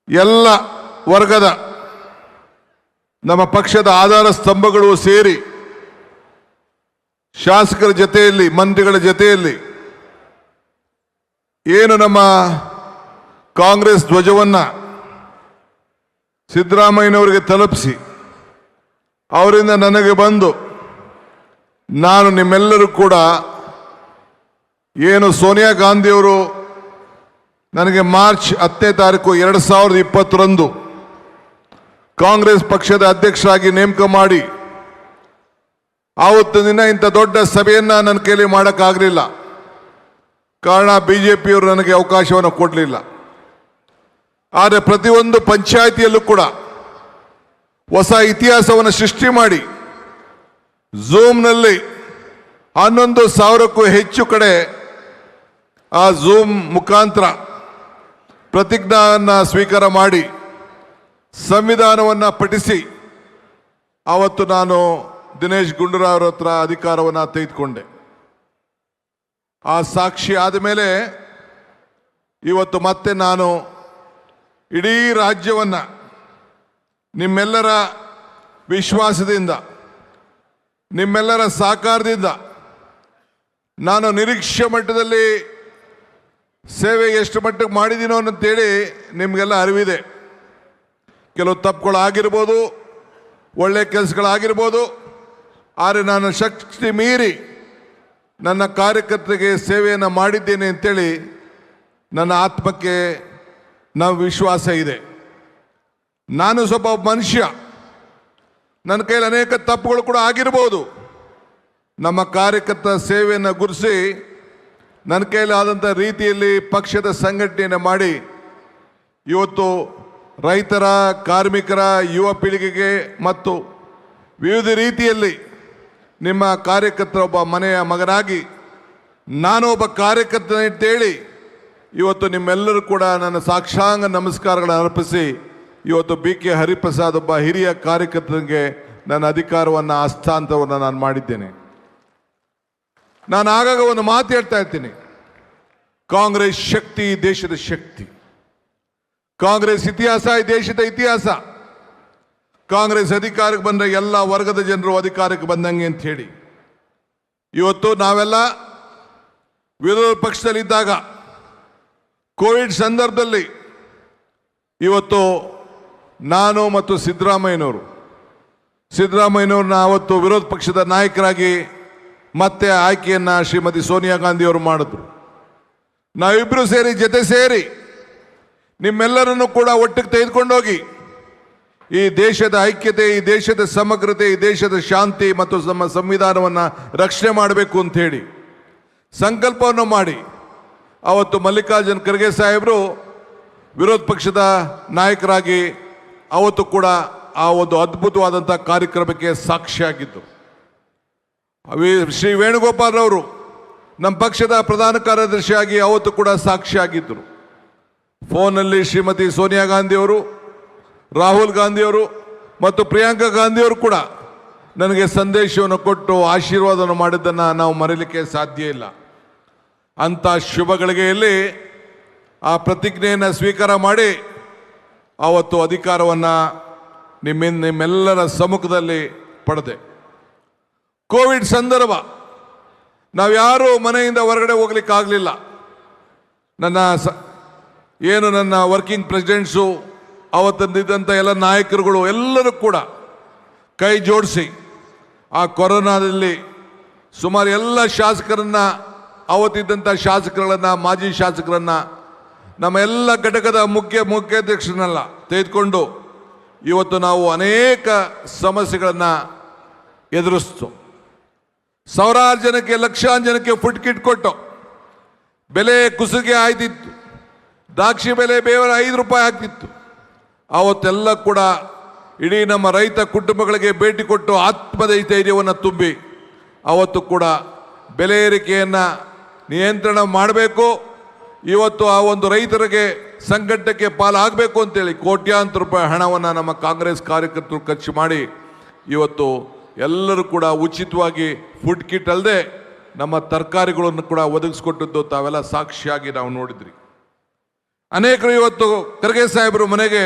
ಎಲ್ಲ ವರ್ಗದ ನಮ್ಮ ಪಕ್ಷದ ಆಧಾರ ಸ್ತಂಭಗಳು ಸೇರಿ ಶಾಸಕರ ಜೊತೆಯಲ್ಲಿ ಮಂತ್ರಿಗಳ ಜೊತೆಯಲ್ಲಿ ಏನು ನಮ್ಮ ಕಾಂಗ್ರೆಸ್ ಧ್ವಜವನ್ನ ಸಿದ್ದರಾಮಯ್ಯನವರಿಗೆ ತಲುಪಿಸಿ ಅವರಿಂದ ನನಗೆ ಬಂದು ನಾನು ನಿಮ್ಮೆಲ್ಲರೂ ಕೂಡ ಏನು ಸೋನಿಯಾ ಗಾಂಧಿಯವರು ನನಗೆ ಮಾರ್ಚ್ 10ನೇ ತಾರೀಕು 2020ರಂದು ಕಾಂಗ್ರೆಸ್ ಪಕ್ಷದ ಅಧ್ಯಕ್ಷರಾಗಿ ನೇಮಕ ಮಾಡಿ ಆವತ್ತು ದಿನ ಇಂಥ ದೊಡ್ಡ ಸಭೆಯನ್ನ ನನ್ನ ಕೈಲಿ ಮಾಡೋಕ್ಕಾಗಲಿಲ್ಲ. ಕಾರಣ ಬಿಜೆಪಿಯವರು ನನಗೆ ಅವಕಾಶವನ್ನು ಕೊಡಲಿಲ್ಲ. ಆದರೆ ಪ್ರತಿಯೊಂದು ಪಂಚಾಯಿತಿಯಲ್ಲೂ ಕೂಡ ಹೊಸ ಇತಿಹಾಸವನ್ನು ಸೃಷ್ಟಿ ಮಾಡಿ ಝೂಮ್ನಲ್ಲಿ 11,000ಕ್ಕೂ ಹೆಚ್ಚು ಕಡೆ ಆ ಝೂಮ್ ಮುಖಾಂತರ ಪ್ರತಿಜ್ಞಾನ ಸ್ವೀಕಾರ ಮಾಡಿ ಸಂವಿಧಾನವನ್ನು ಪಠಿಸಿ ಆವತ್ತು ನಾನು ದಿನೇಶ್ ಗುಂಡೂರಾವ್ ಅವರ ಹತ್ರ ಅಧಿಕಾರವನ್ನು ತೆಗೆದುಕೊಂಡೆ. ಆ ಸಾಕ್ಷಿ ಆದಮೇಲೆ ಇವತ್ತು ಮತ್ತೆ ನಾನು ಇಡೀ ರಾಜ್ಯವನ್ನು ನಿಮ್ಮೆಲ್ಲರ ವಿಶ್ವಾಸದಿಂದ ನಿಮ್ಮೆಲ್ಲರ ಸಹಕಾರದಿಂದ ನಾನು ನಿರೀಕ್ಷೆ ಮಟ್ಟದಲ್ಲಿ ಸೇವೆ ಎಷ್ಟು ಮಟ್ಟಕ್ಕೆ ಮಾಡಿದ್ದೀನೋ ಅಂತೇಳಿ ನಿಮಗೆಲ್ಲ ಅರಿವಿದೆ. ಕೆಲವು ತಪ್ಪುಗಳಾಗಿರ್ಬೋದು, ಒಳ್ಳೆ ಕೆಲಸಗಳಾಗಿರ್ಬೋದು, ಆದರೆ ನಾನು ಶಕ್ತಿ ಮೀರಿ ನನ್ನ ಕಾರ್ಯಕರ್ತರಿಗೆ ಸೇವೆಯನ್ನು ಮಾಡಿದ್ದೇನೆ ಅಂತೇಳಿ ನನ್ನ ಆತ್ಮಕ್ಕೆ ನಾವು ವಿಶ್ವಾಸ ಇದೆ. ನಾನು ಸ್ವಲ್ಪ ಮನುಷ್ಯ, ನನ್ನ ಕೈಲಿ ಅನೇಕ ತಪ್ಪುಗಳು ಕೂಡ ಆಗಿರ್ಬೋದು. ನಮ್ಮ ಕಾರ್ಯಕರ್ತರ ಸೇವೆಯನ್ನು ಗುರುಸಿ ನನ್ನ ಕೈಲಾದಂಥ ರೀತಿಯಲ್ಲಿ ಪಕ್ಷದ ಸಂಘಟನೆಯನ್ನು ಮಾಡಿ ಇವತ್ತು ರೈತರ, ಕಾರ್ಮಿಕರ, ಯುವ ಪೀಳಿಗೆಗೆ ಮತ್ತು ವಿವಿಧ ರೀತಿಯಲ್ಲಿ ನಿಮ್ಮ ಕಾರ್ಯಕರ್ತರ ಒಬ್ಬ ಮನೆಯ ಮಗನಾಗಿ ನಾನು ಒಬ್ಬ ಕಾರ್ಯಕರ್ತನ ಅಂತೇಳಿ ಇವತ್ತು ನಿಮ್ಮೆಲ್ಲರೂ ಕೂಡ ನನ್ನ ಸಾಕ್ಷಾಂಗ ನಮಸ್ಕಾರಗಳನ್ನು ಅರ್ಪಿಸಿ ಇವತ್ತು BK ಹರಿಪ್ರಸಾದ್ ಒಬ್ಬ ಹಿರಿಯ ಕಾರ್ಯಕರ್ತನಿಗೆ ನನ್ನ ಅಧಿಕಾರವನ್ನು ಹಸ್ತಾಂತರವನ್ನು ನಾನು ಮಾಡಿದ್ದೇನೆ. ನಾನು ಆಗಾಗ ಒಂದು ಮಾತು ಹೇಳ್ತಾ ಇರ್ತೀನಿ, ಕಾಂಗ್ರೆಸ್ ಶಕ್ತಿ ದೇಶದ ಶಕ್ತಿ, ಕಾಂಗ್ರೆಸ್ ಇತಿಹಾಸ ಈ ದೇಶದ ಇತಿಹಾಸ. ಕಾಂಗ್ರೆಸ್ ಅಧಿಕಾರಕ್ಕೆ ಬಂದರೆ ಎಲ್ಲ ವರ್ಗದ ಜನರು ಅಧಿಕಾರಕ್ಕೆ ಬಂದಂಗೆ ಅಂತ ಹೇಳಿ ಇವತ್ತು ನಾವೆಲ್ಲ ವಿರೋಧ ಪಕ್ಷದಲ್ಲಿದ್ದಾಗ ಕೋವಿಡ್ ಸಂದರ್ಭದಲ್ಲಿ ಇವತ್ತು ನಾನು ಮತ್ತು ಸಿದ್ದರಾಮಯ್ಯನವ್ರನ್ನ ಅವತ್ತು ವಿರೋಧ ಪಕ್ಷದ ನಾಯಕರಾಗಿ ಮತ್ತೆ ಆಯ್ಕೆಯನ್ನು ಶ್ರೀಮತಿ ಸೋನಿಯಾ ಗಾಂಧಿಯವರು ಮಾಡಿದ್ರು. ನಾವಿಬ್ಬರು ಜೊತೆ ಸೇರಿ ನಿಮ್ಮೆಲ್ಲರನ್ನು ಕೂಡ ಒಟ್ಟಿಗೆ ತೆಗೆದುಕೊಂಡೋಗಿ ಈ ದೇಶದ ಐಕ್ಯತೆ, ಈ ದೇಶದ ಸಮಗ್ರತೆ, ಈ ದೇಶದ ಶಾಂತಿ ಮತ್ತು ನಮ್ಮ ಸಂವಿಧಾನವನ್ನು ರಕ್ಷಣೆ ಮಾಡಬೇಕು ಅಂತ ಹೇಳಿ ಸಂಕಲ್ಪವನ್ನು ಮಾಡಿ ಅವತ್ತು ಮಲ್ಲಿಕಾರ್ಜುನ್ ಖರ್ಗೆ ಸಾಹೇಬರು ವಿರೋಧ ಪಕ್ಷದ ನಾಯಕರಾಗಿ ಅವತ್ತು ಕೂಡ ಆ ಒಂದು ಅದ್ಭುತವಾದಂಥ ಕಾರ್ಯಕ್ರಮಕ್ಕೆ ಸಾಕ್ಷಿಯಾಗಿದ್ದು. ಶ್ರೀ ವೇಣುಗೋಪಾಲ್ ಅವರು ನಮ್ಮ ಪಕ್ಷದ ಪ್ರಧಾನ ಕಾರ್ಯದರ್ಶಿಯಾಗಿ ಅವತ್ತು ಕೂಡ ಸಾಕ್ಷಿಯಾಗಿದ್ದರು. ಫೋನಲ್ಲಿ ಶ್ರೀಮತಿ ಸೋನಿಯಾ ಗಾಂಧಿಯವರು, ರಾಹುಲ್ ಗಾಂಧಿಯವರು ಮತ್ತು ಪ್ರಿಯಾಂಕಾ ಗಾಂಧಿಯವರು ಕೂಡ ನನಗೆ ಸಂದೇಶವನ್ನು ಕೊಟ್ಟು ಆಶೀರ್ವಾದವನ್ನು ಮಾಡಿದ್ದನ್ನು ನಾವು ಮರೆಯಲಿಕ್ಕೆ ಸಾಧ್ಯ ಇಲ್ಲ. ಅಂಥ ಶುಭ ಗಳಿಗೆಯಲ್ಲಿ ಆ ಪ್ರತಿಜ್ಞೆಯನ್ನು ಸ್ವೀಕಾರ ಮಾಡಿ ಆವತ್ತು ಅಧಿಕಾರವನ್ನು ನಿಮ್ಮೆಲ್ಲರ ಸಮ್ಮುಖದಲ್ಲಿ ಪಡೆದೆ. ಕೋವಿಡ್ ಸಂದರ್ಭ ನಾವ್ಯಾರೂ ಮನೆಯಿಂದ ಹೊರಗಡೆ ಹೋಗ್ಲಿಕ್ಕಾಗಲಿಲ್ಲ. ನನ್ನ ವರ್ಕಿಂಗ್ ಪ್ರೆಸಿಡೆಂಟ್ಸು, ಅವತ್ತಿದ್ದಂಥ ಎಲ್ಲ ನಾಯಕರುಗಳು ಎಲ್ಲರೂ ಕೂಡ ಕೈ ಜೋಡಿಸಿ ಆ ಕೊರೋನಾದಲ್ಲಿ ಸುಮಾರು ಎಲ್ಲ ಶಾಸಕರನ್ನು, ಅವತ್ತಿದ್ದಂಥ ಶಾಸಕರುಗಳನ್ನು, ಮಾಜಿ ಶಾಸಕರನ್ನು, ನಮ್ಮ ಎಲ್ಲ ಘಟಕದ ಮುಖ್ಯಾಧ್ಯಕ್ಷರನ್ನೆಲ್ಲ ತೆಗೆದುಕೊಂಡು ಇವತ್ತು ನಾವು ಅನೇಕ ಸಮಸ್ಯೆಗಳನ್ನು ಎದುರಿಸ್ತು. ಸಾವಿರಾರು ಜನಕ್ಕೆ, ಲಕ್ಷಾಂತರ ಜನಕ್ಕೆ ಫುಡ್ ಕಿಟ್ ಕೊಟ್ಟು ಬೆಲೆ ಕುಸಿಗೆ ಆಯ್ತಿತ್ತು. ದ್ರಾಕ್ಷಿ ಬೆಲೆ ಬೇರೆ 5 ರೂಪಾಯಿ ಆಗ್ತಿತ್ತು. ಅವತ್ತೆಲ್ಲ ಕೂಡ ಇಡೀ ನಮ್ಮ ರೈತ ಕುಟುಂಬಗಳಿಗೆ ಭೇಟಿ ಕೊಟ್ಟು ಆತ್ಮಧೈರ್ಯವನ್ನು ತುಂಬಿ ಅವತ್ತು ಕೂಡ ಬೆಲೆ ಏರಿಕೆಯನ್ನು ನಿಯಂತ್ರಣ ಮಾಡಬೇಕು, ಇವತ್ತು ಆ ಒಂದು ರೈತರಿಗೆ ಸಂಕಟಕ್ಕೆ ಪಾಲಾಗಬೇಕು ಅಂತೇಳಿ ಕೋಟ್ಯಾಂತರ ರೂಪಾಯಿ ಹಣವನ್ನು ನಮ್ಮ ಕಾಂಗ್ರೆಸ್ ಕಾರ್ಯಕರ್ತರು ಖರ್ಚು ಮಾಡಿ ಇವತ್ತು ಎಲ್ಲರೂ ಕೂಡ ಉಚಿತವಾಗಿ ಫುಡ್ ಕಿಟ್ ಅಲ್ಲದೆ ನಮ್ಮ ತರಕಾರಿಗಳನ್ನು ಕೂಡ ಒದಗಿಸ್ಕೊಟ್ಟಿದ್ದು ತಾವೆಲ್ಲ ಸಾಕ್ಷಿಯಾಗಿ ನಾವು ನೋಡಿದ್ರಿ. ಅನೇಕರು ಇವತ್ತು ಖರ್ಗೆ ಸಾಹೇಬರು ಮನೆಗೆ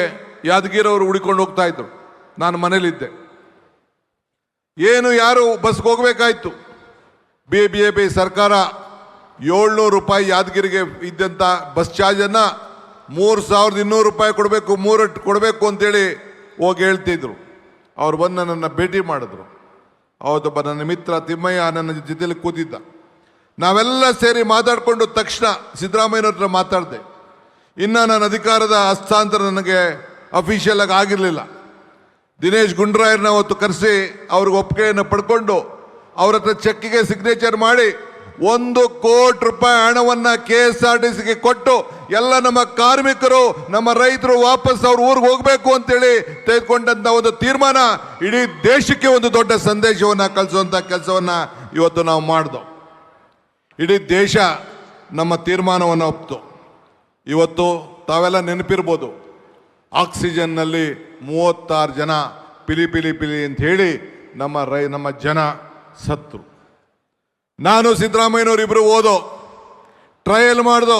ಯಾದಗಿರಿ ಅವರು ಹುಡಿಕೊಂಡು ಹೋಗ್ತಾ ಇದ್ರು. ನಾನು ಮನೇಲಿದ್ದೆ. ಏನು ಯಾರು ಬಸ್ಗೆ ಹೋಗ್ಬೇಕಾಯ್ತು. BJP ಸರ್ಕಾರ 700 ರೂಪಾಯಿ ಯಾದಗಿರಿಗೆ ಇದ್ದಂಥ ಬಸ್ ಚಾರ್ಜನ್ನು 3200 ರೂಪಾಯಿ ಕೊಡಬೇಕು, 3 ಕೊಡಬೇಕು ಅಂತೇಳಿ ಹೋಗಿ ಹೇಳ್ತಿದ್ರು. ಅವ್ರು ಬಂದು ನನ್ನನ್ನು ಭೇಟಿ ಮಾಡಿದ್ರು. ಅವತ್ತೊಬ್ಬ ನನ್ನ ಮಿತ್ರ ತಿಮ್ಮಯ್ಯ ನನ್ನ ಜೊತೆಲಿ ಕೂತಿದ್ದ. ನಾವೆಲ್ಲ ಸೇರಿ ಮಾತಾಡಿಕೊಂಡು ತಕ್ಷಣ ಸಿದ್ದರಾಮಯ್ಯನವ್ರ ಹತ್ರ ಮಾತಾಡಿದೆ. ಇನ್ನು ನನ್ನ ಅಧಿಕಾರದ ಹಸ್ತಾಂತರ ನನಗೆ ಅಫಿಷಿಯಲ್ ಆಗಿ ಆಗಿರಲಿಲ್ಲ. ದಿನೇಶ್ ಗುಂಡೂರಾಯರನ್ನ ಅವತ್ತು ಕರೆಸಿ ಅವ್ರಿಗೆ ಒಪ್ಪಿಗೆಯನ್ನು ಪಡ್ಕೊಂಡು ಅವ್ರ ಹತ್ರ ಚೆಕ್ಕಿಗೆ ಸಿಗ್ನೇಚರ್ ಮಾಡಿ 1 ಕೋಟಿ ರೂಪಾಯಿ ಹಣವನ್ನು KSRTCಗೆ ಕೊಟ್ಟು ಎಲ್ಲ ನಮ್ಮ ಕಾರ್ಮಿಕರು ನಮ್ಮ ರೈತರು ವಾಪಸ್ ಅವ್ರ ಊರಿಗೆ ಹೋಗಬೇಕು ಅಂತೇಳಿ ತೆಗೆದುಕೊಂಡಂಥ ಒಂದು ತೀರ್ಮಾನ ಇಡೀ ದೇಶಕ್ಕೆ ಒಂದು ದೊಡ್ಡ ಸಂದೇಶವನ್ನು ಕಳಿಸುವಂಥ ಕೆಲಸವನ್ನು ಇವತ್ತು ನಾವು ಮಾಡಿದೋ. ಇಡೀ ದೇಶ ನಮ್ಮ ತೀರ್ಮಾನವನ್ನು ಒಪ್ತು. ಇವತ್ತು ತಾವೆಲ್ಲ ನೆನಪಿರ್ಬೋದು, ಆಕ್ಸಿಜನ್ನಲ್ಲಿ 36 ಜನ ಪಿಲಿ ಪಿಲಿ ಪಿಲಿ ಅಂತ ಹೇಳಿ ನಮ್ಮ ಜನ ಸತ್ರು. ನಾನು ಸಿದ್ದರಾಮಯ್ಯನವ್ರು ಇಬ್ಬರು ಓದೋ, ಟ್ರಯಲ್ ಮಾಡ್ದೋ,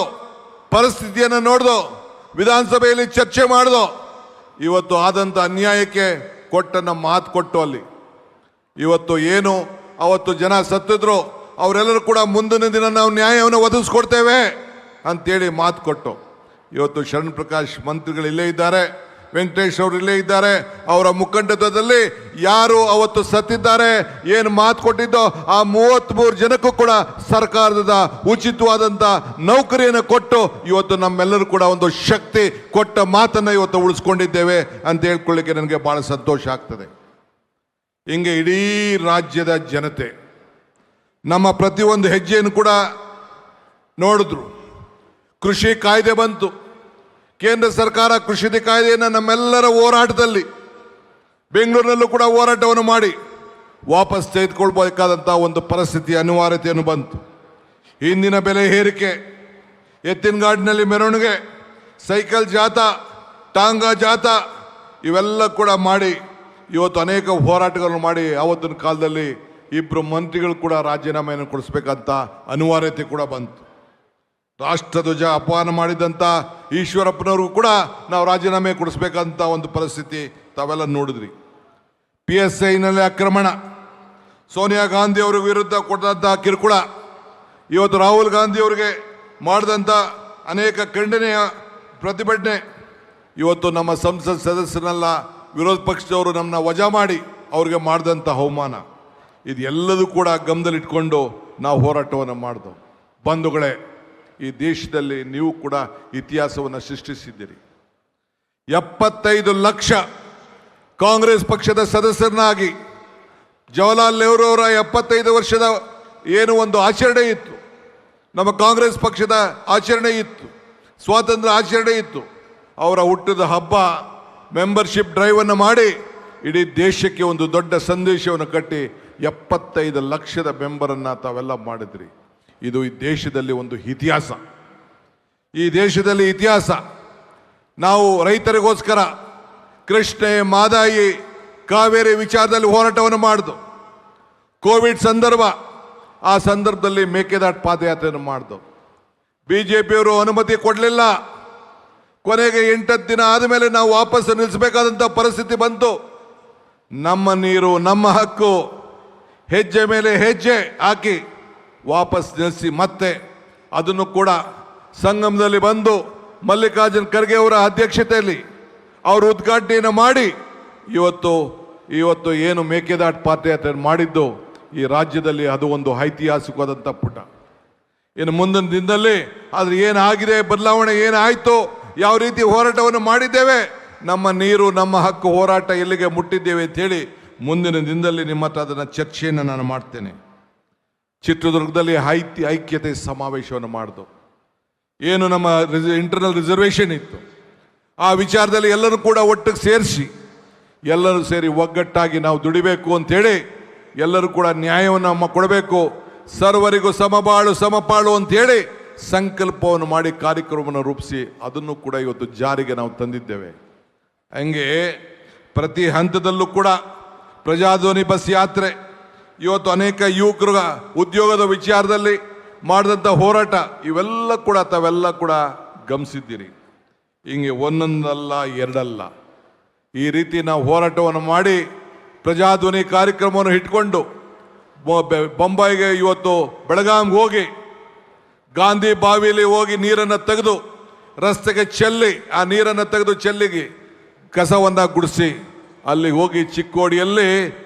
ಪರಿಸ್ಥಿತಿಯನ್ನು ನೋಡ್ದೋ, ವಿಧಾನಸಭೆಯಲ್ಲಿ ಚರ್ಚೆ ಮಾಡ್ದೋ. ಇವತ್ತು ಆದಂಥ ಅನ್ಯಾಯಕ್ಕೆ ಕೊಟ್ಟನ್ನ ಮಾತು ಕೊಟ್ಟು ಅಲ್ಲಿ ಇವತ್ತು ಏನು ಅವತ್ತು ಜನ ಸತ್ತಿದ್ರು ಅವರೆಲ್ಲರೂ ಕೂಡ ಮುಂದಿನ ದಿನ ನಾವು ನ್ಯಾಯವನ್ನು ಒದಗಿಸ್ಕೊಡ್ತೇವೆ ಅಂತೇಳಿ ಮಾತು ಕೊಟ್ಟು ಇವತ್ತು ಶರಣ್ ಪ್ರಕಾಶ್ ಮಂತ್ರಿಗಳು ಇಲ್ಲೇ ಇದ್ದಾರೆ, ವೆಂಕಟೇಶ್ ಅವರು ಇಲ್ಲೇ ಇದ್ದಾರೆ. ಅವರ ಮುಖಂಡತ್ವದಲ್ಲಿ ಯಾರು ಅವತ್ತು ಸತ್ತಿದ್ದಾರೆ, ಏನು ಮಾತು ಕೊಟ್ಟಿದ್ದೋ ಆ 33 ಜನಕ್ಕೂ ಕೂಡ ಸರ್ಕಾರದ ಉಚಿತವಾದಂಥ ನೌಕರಿಯನ್ನು ಕೊಟ್ಟು ಇವತ್ತು ನಮ್ಮೆಲ್ಲರೂ ಕೂಡ ಒಂದು ಶಕ್ತಿ ಕೊಟ್ಟ ಮಾತನ್ನು ಇವತ್ತು ಉಳಿಸ್ಕೊಂಡಿದ್ದೇವೆ ಅಂತ ಹೇಳ್ಕೊಳ್ಳಿಕ್ಕೆ ನನಗೆ ಭಾಳ ಸಂತೋಷ ಆಗ್ತದೆ. ಹಿಂಗೆ ಇಡೀ ರಾಜ್ಯದ ಜನತೆ ನಮ್ಮ ಪ್ರತಿಯೊಂದು ಹೆಜ್ಜೆಯನ್ನು ಕೂಡ ನೋಡಿದ್ರು. ಕೃಷಿ ಕಾಯ್ದೆ ಬಂತು. ಕೇಂದ್ರ ಸರ್ಕಾರ ಕೃಷಿ ಕಾಯ್ದೆಯನ್ನು ನಮ್ಮೆಲ್ಲರ ಹೋರಾಟದಲ್ಲಿ ಬೆಂಗಳೂರಿನಲ್ಲೂ ಕೂಡ ಹೋರಾಟವನ್ನು ಮಾಡಿ ವಾಪಸ್ ತೆಗೆದುಕೊಳ್ಬೇಕಾದಂಥ ಒಂದು ಪರಿಸ್ಥಿತಿ ಅನಿವಾರ್ಯತೆಯನ್ನು ಬಂತು. ಇಂದಿನ ಬೆಲೆ ಏರಿಕೆ, ಎತ್ತಿನಗಾಡಿನಲ್ಲಿ ಮೆರವಣಿಗೆ, ಸೈಕಲ್ ಜಾಥಾ, ಟಾಂಗಾ ಜಾಥಾ ಇವೆಲ್ಲ ಕೂಡ ಮಾಡಿ ಇವತ್ತು ಅನೇಕ ಹೋರಾಟಗಳನ್ನು ಮಾಡಿ ಆವತ್ತಿನ ಕಾಲದಲ್ಲಿ 2 ಮಂತ್ರಿಗಳು ಕೂಡ ರಾಜೀನಾಮೆಯನ್ನು ಕೊಡಿಸ್ಬೇಕಂತ ಅನಿವಾರ್ಯತೆ ಕೂಡ ಬಂತು. ರಾಷ್ಟ್ರಧ್ವಜ ಅಪಮಾನ ಮಾಡಿದಂಥ ಈಶ್ವರಪ್ಪನವ್ರಿಗೂ ಕೂಡ ನಾವು ರಾಜೀನಾಮೆ ಕೊಡಿಸ್ಬೇಕಂತ ಒಂದು ಪರಿಸ್ಥಿತಿ ತಾವೆಲ್ಲ ನೋಡಿದ್ರಿ. PSIನಲ್ಲಿ ಆಕ್ರಮಣ, ಸೋನಿಯಾ ಗಾಂಧಿ ಅವ್ರ ವಿರುದ್ಧ ಕೊಟ್ಟಂಥ ಕಿರುಕುಳ, ಇವತ್ತು ರಾಹುಲ್ ಗಾಂಧಿ ಅವರಿಗೆ ಮಾಡಿದಂಥ ಅನೇಕ ಖಂಡನೆಯ ಪ್ರತಿಭಟನೆ, ಇವತ್ತು ನಮ್ಮ ಸಂಸತ್ ಸದಸ್ಯರನ್ನೆಲ್ಲ ವಿರೋಧ ಪಕ್ಷದವರು ನಮ್ಮನ್ನ ವಜಾ ಮಾಡಿ ಅವ್ರಿಗೆ ಮಾಡಿದಂಥ ಅವಮಾನ, ಇದೆಲ್ಲದೂ ಕೂಡ ಗಮನದಲ್ಲಿಟ್ಕೊಂಡು ನಾವು ಹೋರಾಟವನ್ನು ಮಾಡಿದೆವು. ಬಂಧುಗಳೇ, ಈ ದೇಶದಲ್ಲಿ ನೀವು ಕೂಡ ಇತಿಹಾಸವನ್ನು ಸೃಷ್ಟಿಸಿದ್ದೀರಿ. 75 ಲಕ್ಷ ಕಾಂಗ್ರೆಸ್ ಪಕ್ಷದ ಸದಸ್ಯರನ್ನಾಗಿ ಜವಾಹರ್ಲಾಲ್ ನೆಹರು ಅವರ 75 ವರ್ಷದ ಏನು ಒಂದು ಆಚರಣೆ ಇತ್ತು, ನಮ್ಮ ಕಾಂಗ್ರೆಸ್ ಪಕ್ಷದ ಆಚರಣೆ ಇತ್ತು, ಸ್ವಾತಂತ್ರ್ಯ ಆಚರಣೆ ಇತ್ತು. ಅವರ ಹುಟ್ಟಿದ ಹಬ್ಬ ಮೆಂಬರ್ಶಿಪ್ ಡ್ರೈವನ್ನು ಮಾಡಿ ಇಡೀ ದೇಶಕ್ಕೆ ಒಂದು ದೊಡ್ಡ ಸಂದೇಶವನ್ನು ಕಟ್ಟಿ 75 ಲಕ್ಷದ ಮೆಂಬರನ್ನು ತಾವೆಲ್ಲ ಮಾಡಿದ್ರಿ. ಇದು ಈ ದೇಶದಲ್ಲಿ ಒಂದು ಇತಿಹಾಸ. ಈ ದೇಶದಲ್ಲಿ ಇತಿಹಾಸ. ನಾವು ರೈತರಿಗೋಸ್ಕರ ಕೃಷ್ಣೆ, ಮಾದಾಯಿ, ಕಾವೇರಿ ವಿಚಾರದಲ್ಲಿ ಹೋರಾಟವನ್ನು ಮಾಡಿದ್ದು. ಕೋವಿಡ್ ಸಂದರ್ಭ, ಆ ಸಂದರ್ಭದಲ್ಲಿ ಮೇಕೆದಾಟು ಪಾದಯಾತ್ರೆಯನ್ನು ಮಾಡಿದ್ದು. BJPಯವರು ಅನುಮತಿ ಕೊಡಲಿಲ್ಲ. ಕೊನೆಗೆ 8 ದಿನ ಆದಮೇಲೆ ನಾವು ವಾಪಸ್ ನಿಲ್ಲಿಸಬೇಕಾದಂಥ ಪರಿಸ್ಥಿತಿ ಬಂತು. ನಮ್ಮ ನೀರು ನಮ್ಮ ಹಕ್ಕು, ಹೆಜ್ಜೆ ಮೇಲೆ ಹೆಜ್ಜೆ ಹಾಕಿ ವಾಪಸ್ ನಿಲ್ಲಿಸಿ ಮತ್ತೆ ಅದನ್ನು ಕೂಡ ಸಂಗಮದಲ್ಲಿ ಬಂದು ಮಲ್ಲಿಕಾರ್ಜುನ್ ಖರ್ಗೆ ಅವರ ಅಧ್ಯಕ್ಷತೆಯಲ್ಲಿ ಅವರು ಉದ್ಘಾಟನೆಯನ್ನು ಮಾಡಿ ಇವತ್ತು ಏನು ಮೇಕೆದಾಟು ಪಾದಯಾತ್ರೆ ಮಾಡಿದ್ದು ಈ ರಾಜ್ಯದಲ್ಲಿ ಅದು ಒಂದು ಐತಿಹಾಸಿಕವಾದಂಥ ಪುಟ. ಇನ್ನು ಮುಂದಿನ ದಿನದಲ್ಲಿ ಆದರೆ ಏನಾಗಿದೆ, ಬದಲಾವಣೆ ಏನಾಯಿತು, ಯಾವ ರೀತಿ ಹೋರಾಟವನ್ನು ಮಾಡಿದ್ದೇವೆ, ನಮ್ಮ ನೀರು ನಮ್ಮ ಹಕ್ಕು ಹೋರಾಟ ಎಲ್ಲಿಗೆ ಮುಟ್ಟಿದ್ದೇವೆ ಅಂಥೇಳಿ ಮುಂದಿನ ದಿನದಲ್ಲಿ ನಿಮ್ಮ ಹತ್ರ ಅದನ್ನು ಚರ್ಚೆಯನ್ನು ನಾನು ಮಾಡ್ತೇನೆ. ಚಿತ್ರದುರ್ಗದಲ್ಲಿ ಐಕ್ಯತೆ ಸಮಾವೇಶವನ್ನು ಮಾಡಿದು. ಏನು ನಮ್ಮ ಇಂಟರ್ನಲ್ ರಿಸರ್ವೇಷನ್ ಇತ್ತು, ಆ ವಿಚಾರದಲ್ಲಿ ಎಲ್ಲರೂ ಕೂಡ ಒಟ್ಟಿಗೆ ಸೇರಿಸಿ ಎಲ್ಲರೂ ಸೇರಿ ಒಗ್ಗಟ್ಟಾಗಿ ನಾವು ದುಡಿಬೇಕು ಅಂಥೇಳಿ ಎಲ್ಲರೂ ಕೂಡ ನ್ಯಾಯವನ್ನು ಕೊಡಬೇಕು, ಸರ್ವರಿಗೂ ಸಮಬಾಳು ಸಮಪಾಳು ಅಂಥೇಳಿ ಸಂಕಲ್ಪವನ್ನು ಮಾಡಿ ಕಾರ್ಯಕ್ರಮವನ್ನು ರೂಪಿಸಿ ಅದನ್ನು ಕೂಡ ಇವತ್ತು ಜಾರಿಗೆ ನಾವು ತಂದಿದ್ದೇವೆ. ಹಂಗೆ ಪ್ರತಿ ಹಂತದಲ್ಲೂ ಕೂಡ ಪ್ರಜಾಧ್ವನಿ ಬಸ್ ಯಾತ್ರೆ, ಇವತ್ತು ಅನೇಕ ಯುವಕರು ಉದ್ಯೋಗದ ವಿಚಾರದಲ್ಲಿ ಮಾಡಿದಂಥ ಹೋರಾಟ, ಇವೆಲ್ಲ ಕೂಡ ತಾವೆಲ್ಲ ಕೂಡ ಗಮನಿಸಿದ್ದೀರಿ. ಹಿಂಗೆ ಒಂದೊಂದಲ್ಲ ಎರಡಲ್ಲ, ಈ ರೀತಿ ನಾವು ಹೋರಾಟವನ್ನು ಮಾಡಿ ಪ್ರಜಾಧ್ವನಿ ಕಾರ್ಯಕ್ರಮವನ್ನು ಇಟ್ಕೊಂಡು ಬೊಂಬಾಯಿಗೆ ಇವತ್ತು ಬೆಳಗಾಂಗೆ ಹೋಗಿ ಗಾಂಧಿ ಬಾವಿಲಿ ಹೋಗಿ ನೀರನ್ನು ತೆಗೆದು ರಸ್ತೆಗೆ ಚೆಲ್ಲಿ, ಆ ನೀರನ್ನು ತೆಗೆದು ಚೆಲ್ಲಿಗೆ ಕಸವನ್ನು ಗುಡಿಸಿ ಅಲ್ಲಿ ಹೋಗಿ ಚಿಕ್ಕೋಡಿಯಲ್ಲಿ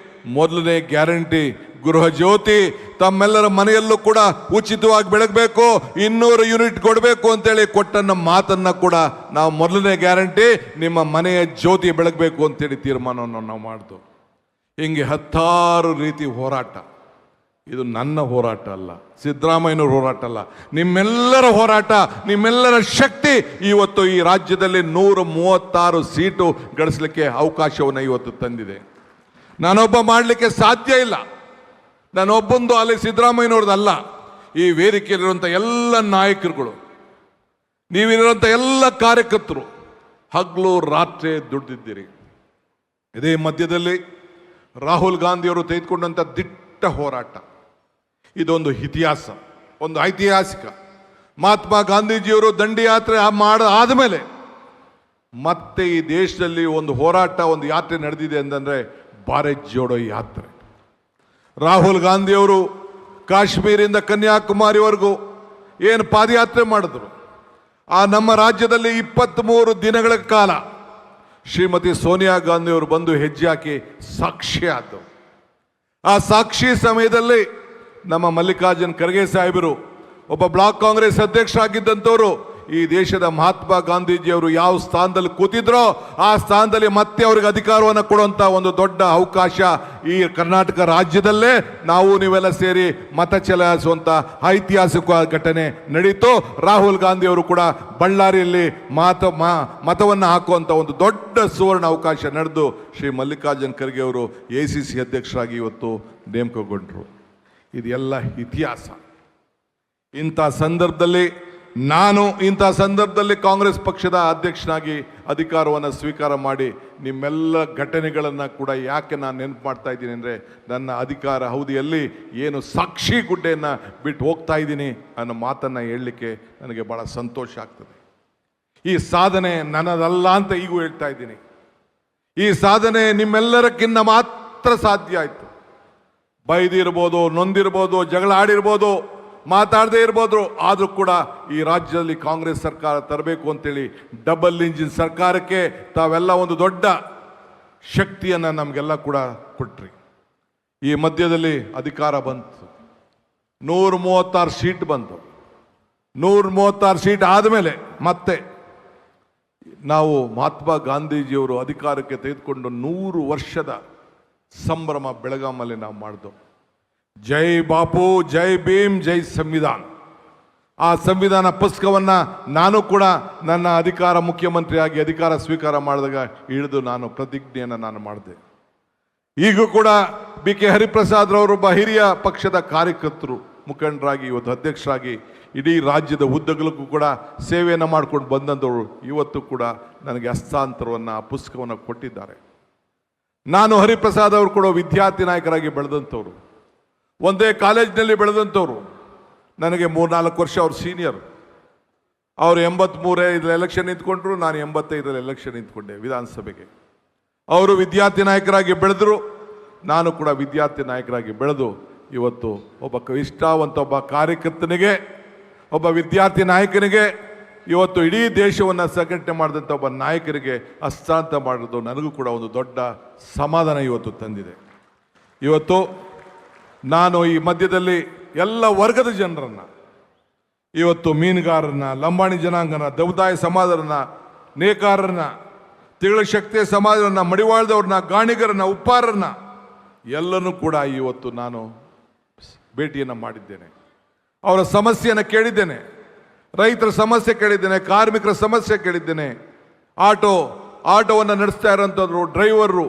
ಮೊದಲನೇ ಗ್ಯಾರಂಟಿ ಗೃಹ ಜ್ಯೋತಿ ತಮ್ಮೆಲ್ಲರ ಮನೆಯಲ್ಲೂ ಕೂಡ ಉಚಿತವಾಗಿ ಬೆಳಗಬೇಕು, 200 ಯೂನಿಟ್ ಕೊಡಬೇಕು ಅಂತೇಳಿ ಕೊಟ್ಟನ್ನ ಮಾತನ್ನ ಕೂಡ ನಾವು ಮೊದಲನೇ ಗ್ಯಾರಂಟಿ ನಿಮ್ಮ ಮನೆಯ ಜ್ಯೋತಿ ಬೆಳಗಬೇಕು ಅಂತೇಳಿ ತೀರ್ಮಾನವನ್ನು ನಾವು ಮಾಡ್ದು. ಹಿಂಗೆ 10 ರೀತಿ ಹೋರಾಟ. ಇದು ನನ್ನ ಹೋರಾಟ ಅಲ್ಲ, ಸಿದ್ದರಾಮಯ್ಯನವ್ರ ಹೋರಾಟ ಅಲ್ಲ, ನಿಮ್ಮೆಲ್ಲರ ಹೋರಾಟ, ನಿಮ್ಮೆಲ್ಲರ ಶಕ್ತಿ ಇವತ್ತು ಈ ರಾಜ್ಯದಲ್ಲಿ 136 ಸೀಟು ಗಳಿಸಲಿಕ್ಕೆ ಅವಕಾಶವನ್ನು ಇವತ್ತು ತಂದಿದೆ. ನಾನೊಬ್ಬ ಮಾಡಲಿಕ್ಕೆ ಸಾಧ್ಯ ಇಲ್ಲ, ನಾನೊಬ್ಬಂದು ಅಲ್ಲಿ ಸಿದ್ದರಾಮಯ್ಯನವ್ರದ್ದಲ್ಲ. ಈ ವೇದಿಕೆಯಲ್ಲಿರುವಂಥ ಎಲ್ಲ ನಾಯಕರುಗಳು, ನೀವಿರುವಂಥ ಎಲ್ಲ ಕಾರ್ಯಕರ್ತರು ಹಗಲು ರಾತ್ರಿ ದುಡಿದಿದ್ದೀರಿ. ಇದೇ ಮಧ್ಯದಲ್ಲಿ ರಾಹುಲ್ ಗಾಂಧಿಯವರು ತೆಗೆದುಕೊಂಡಂಥ ದಿಟ್ಟ ಹೋರಾಟ, ಇದೊಂದು ಇತಿಹಾಸ, ಒಂದು ಐತಿಹಾಸಿಕ. ಮಹಾತ್ಮ ಗಾಂಧೀಜಿಯವರು ದಂಡಿಯಾತ್ರೆ ಆದಮೇಲೆ ಮತ್ತೆ ಈ ದೇಶದಲ್ಲಿ ಒಂದು ಹೋರಾಟ, ಒಂದು ಯಾತ್ರೆ ನಡೆದಿದೆ ಅಂತಂದರೆ ಭಾರತ್ ಜೋಡೋ ಯಾತ್ರೆ. ರಾಹುಲ್ ಗಾಂಧಿಯವರು ಕಾಶ್ಮೀರಿಂದ ಕನ್ಯಾಕುಮಾರಿವರೆಗೂ ಏನು ಪಾದಯಾತ್ರೆ ಮಾಡಿದ್ರು, ಆ ನಮ್ಮ ರಾಜ್ಯದಲ್ಲಿ 23 ದಿನಗಳ ಕಾಲ ಶ್ರೀಮತಿ ಸೋನಿಯಾ ಗಾಂಧಿಯವರು ಬಂದು ಹೆಜ್ಜೆ ಹಾಕಿ ಸಾಕ್ಷಿ ಆದರು. ಆ ಸಾಕ್ಷಿ ಸಮಯದಲ್ಲಿ ನಮ್ಮ ಮಲ್ಲಿಕಾರ್ಜುನ್ ಖರ್ಗೆ ಸಾಹೇಬರು ಒಬ್ಬ ಬ್ಲಾಕ್ ಕಾಂಗ್ರೆಸ್ ಅಧ್ಯಕ್ಷರಾಗಿದ್ದಂಥವರು ಈ ದೇಶದ ಮಹಾತ್ಮ ಗಾಂಧೀಜಿಯವರು ಯಾವ ಸ್ಥಾನದಲ್ಲಿ ಕೂತಿದ್ರೋ ಆ ಸ್ಥಾನದಲ್ಲಿ ಮತ್ತೆ ಅವ್ರಿಗೆ ಅಧಿಕಾರವನ್ನು ಕೊಡುವಂಥ ಒಂದು ದೊಡ್ಡ ಅವಕಾಶ ಈ ಕರ್ನಾಟಕ ರಾಜ್ಯದಲ್ಲೇ ನಾವು ನೀವೆಲ್ಲ ಸೇರಿ ಮತ ಚಲಾಯಿಸುವಂಥ ಐತಿಹಾಸಿಕ ಘಟನೆ ನಡೀತು. ರಾಹುಲ್ ಗಾಂಧಿಯವರು ಕೂಡ ಬಳ್ಳಾರಿಯಲ್ಲಿ ಮತವನ್ನು ಹಾಕುವಂಥ ಒಂದು ದೊಡ್ಡ ಸುವರ್ಣ ಅವಕಾಶ ನಡೆದು ಶ್ರೀ ಮಲ್ಲಿಕಾರ್ಜುನ್ ಖರ್ಗೆ ಅವರು ACC ಅಧ್ಯಕ್ಷರಾಗಿ ಇವತ್ತು ನೇಮಕಗೊಂಡರು. ಇದೆಲ್ಲ ಇತಿಹಾಸ. ಇಂಥ ಸಂದರ್ಭದಲ್ಲಿ ಕಾಂಗ್ರೆಸ್ ಪಕ್ಷದ ಅಧ್ಯಕ್ಷನಾಗಿ ಅಧಿಕಾರವನ್ನು ಸ್ವೀಕಾರ ಮಾಡಿ ನಿಮ್ಮೆಲ್ಲ ಘಟನೆಗಳನ್ನು ಕೂಡ ಯಾಕೆ ನಾನು ನೆನಪು ಮಾಡ್ತಾ ಇದ್ದೀನಿ ಅಂದರೆ, ನನ್ನ ಅಧಿಕಾರ ಅವಧಿಯಲ್ಲಿ ಏನು ಸಾಕ್ಷಿ ಗುಡ್ಡೆಯನ್ನು ಬಿಟ್ಟು ಹೋಗ್ತಾ ಇದ್ದೀನಿ ಅನ್ನೋ ಮಾತನ್ನು ಹೇಳಲಿಕ್ಕೆ ನನಗೆ ಭಾಳ ಸಂತೋಷ ಆಗ್ತದೆ. ಈ ಸಾಧನೆ ನನ್ನದಲ್ಲ ಅಂತ ಈಗೂ ಹೇಳ್ತಾ ಇದ್ದೀನಿ. ಈ ಸಾಧನೆ ನಿಮ್ಮೆಲ್ಲರಕ್ಕಿಂತ ಮಾತ್ರ ಸಾಧ್ಯ ಆಯಿತು. ಬೈದಿರ್ಬೋದು, ನೊಂದಿರ್ಬೋದು, ಜಗಳ ಆಡಿರ್ಬೋದು, ಮಾತಾಡದೇ ಇರ್ಬೋದು, ಆದರೂ ಕೂಡ ಈ ರಾಜ್ಯದಲ್ಲಿ ಕಾಂಗ್ರೆಸ್ ಸರ್ಕಾರ ತರಬೇಕು ಅಂತೇಳಿ ಡಬಲ್ ಇಂಜಿನ್ ಸರ್ಕಾರಕ್ಕೆ ತಾವೆಲ್ಲ ಒಂದು ದೊಡ್ಡ ಶಕ್ತಿಯನ್ನು ನಮಗೆಲ್ಲ ಕೂಡ ಕೊಟ್ರಿ. ಈ ಮಧ್ಯದಲ್ಲಿ ಅಧಿಕಾರ ಬಂತು, 136 ಸೀಟ್ ಬಂತು. 136 ಸೀಟ್ ಆದಮೇಲೆ ಮತ್ತೆ ನಾವು ಮಹಾತ್ಮ ಗಾಂಧೀಜಿಯವರು ಅಧಿಕಾರಕ್ಕೆ ತೆಗೆದುಕೊಂಡು 100 ವರ್ಷದ ಸಂಭ್ರಮ ಬೆಳಗಾಮಲ್ಲಿ ನಾವು ಮಾಡಿದೆವು. ಜೈ ಬಾಪು, ಜೈ ಭೀಮ್, ಜೈ ಸಂವಿಧಾನ. ಆ ಸಂವಿಧಾನ ಪುಸ್ತಕವನ್ನು ನಾನು ಕೂಡ ನನ್ನ ಮುಖ್ಯಮಂತ್ರಿಯಾಗಿ ಅಧಿಕಾರ ಸ್ವೀಕಾರ ಮಾಡಿದಾಗ ಹಿಡಿದು ನಾನು ಪ್ರತಿಜ್ಞೆಯನ್ನು ನಾನು ಮಾಡಿದೆ. ಈಗೂ ಕೂಡ BK ಹರಿಪ್ರಸಾದ್ ರವರೊಬ್ಬ ಹಿರಿಯ ಪಕ್ಷದ ಕಾರ್ಯಕರ್ತರು, ಮುಖಂಡರಾಗಿ ಇವತ್ತು ಅಧ್ಯಕ್ಷರಾಗಿ ಇಡೀ ರಾಜ್ಯದ ಉದ್ದಗಲಕ್ಕೂ ಕೂಡ ಸೇವೆಯನ್ನು ಮಾಡ್ಕೊಂಡು ಬಂದಂಥವರು ಇವತ್ತು ಕೂಡ ನನಗೆ ಹಸ್ತಾಂತರವನ್ನು ಆ ಪುಸ್ತಕವನ್ನು ಕೊಟ್ಟಿದ್ದಾರೆ. ನಾನು ಹರಿಪ್ರಸಾದ್ ಅವರು ಕೂಡ ವಿದ್ಯಾರ್ಥಿ ನಾಯಕರಾಗಿ ಬೆಳೆದಂಥವ್ರು, ಒಂದೇ ಕಾಲೇಜಿನಲ್ಲಿ ಬೆಳೆದಂಥವ್ರು. ನನಗೆ 3-4 ವರ್ಷ ಅವ್ರು ಸೀನಿಯರ್. ಅವರು 83 ಎಲೆಕ್ಷನ್ ನಿಂತ್ಕೊಂಡ್ರು, ನಾನು 85 ಎಲೆಕ್ಷನ್ ನಿಂತ್ಕೊಂಡೆ ವಿಧಾನಸಭೆಗೆ. ಅವರು ವಿದ್ಯಾರ್ಥಿ ನಾಯಕರಾಗಿ ಬೆಳೆದರು, ನಾನು ಕೂಡ ವಿದ್ಯಾರ್ಥಿ ನಾಯಕರಾಗಿ ಬೆಳೆದು ಇವತ್ತು ಒಬ್ಬ ಇಷ್ಟಾವಂತ ಒಬ್ಬ ಕಾರ್ಯಕರ್ತನಿಗೆ, ಒಬ್ಬ ವಿದ್ಯಾರ್ಥಿ ನಾಯಕನಿಗೆ, ಇವತ್ತು ಇಡೀ ದೇಶವನ್ನು ಸಂಘಟನೆ ಮಾಡಿದಂಥ ಒಬ್ಬ ನಾಯಕರಿಗೆ ಹಸ್ತಾಂತರ ಮಾಡೋದು ನನಗೂ ಕೂಡ ಒಂದು ದೊಡ್ಡ ಸಮಾಧಾನ ಇವತ್ತು ತಂದಿದೆ. ಇವತ್ತು ನಾನು ಈ ಮಧ್ಯದಲ್ಲಿ ಎಲ್ಲ ವರ್ಗದ ಜನರನ್ನು, ಇವತ್ತು ಮೀನುಗಾರರನ್ನ, ಲಂಬಾಣಿ ಜನಾಂಗನ, ದೌದಾಯ ಸಮಾಜರನ್ನ, ನೇಕಾರರನ್ನ, ತಿಗಳ ಶಕ್ತಿಯ ಸಮಾಜರನ್ನ, ಮಡಿವಾಳದವ್ರನ್ನ, ಗಾಣಿಗರನ್ನ, ಉಪ್ಪಾರರನ್ನ ಎಲ್ಲನೂ ಕೂಡ ಇವತ್ತು ನಾನು ಭೇಟಿಯನ್ನು ಮಾಡಿದ್ದೇನೆ. ಅವರ ಸಮಸ್ಯೆಯನ್ನು ಕೇಳಿದ್ದೇನೆ, ರೈತರ ಸಮಸ್ಯೆ ಕೇಳಿದ್ದೇನೆ, ಕಾರ್ಮಿಕರ ಸಮಸ್ಯೆ ಕೇಳಿದ್ದೇನೆ, ಆಟೋವನ್ನು ನಡೆಸ್ತಾ ಇರೋಂಥವ್ರು, ಡ್ರೈವರು,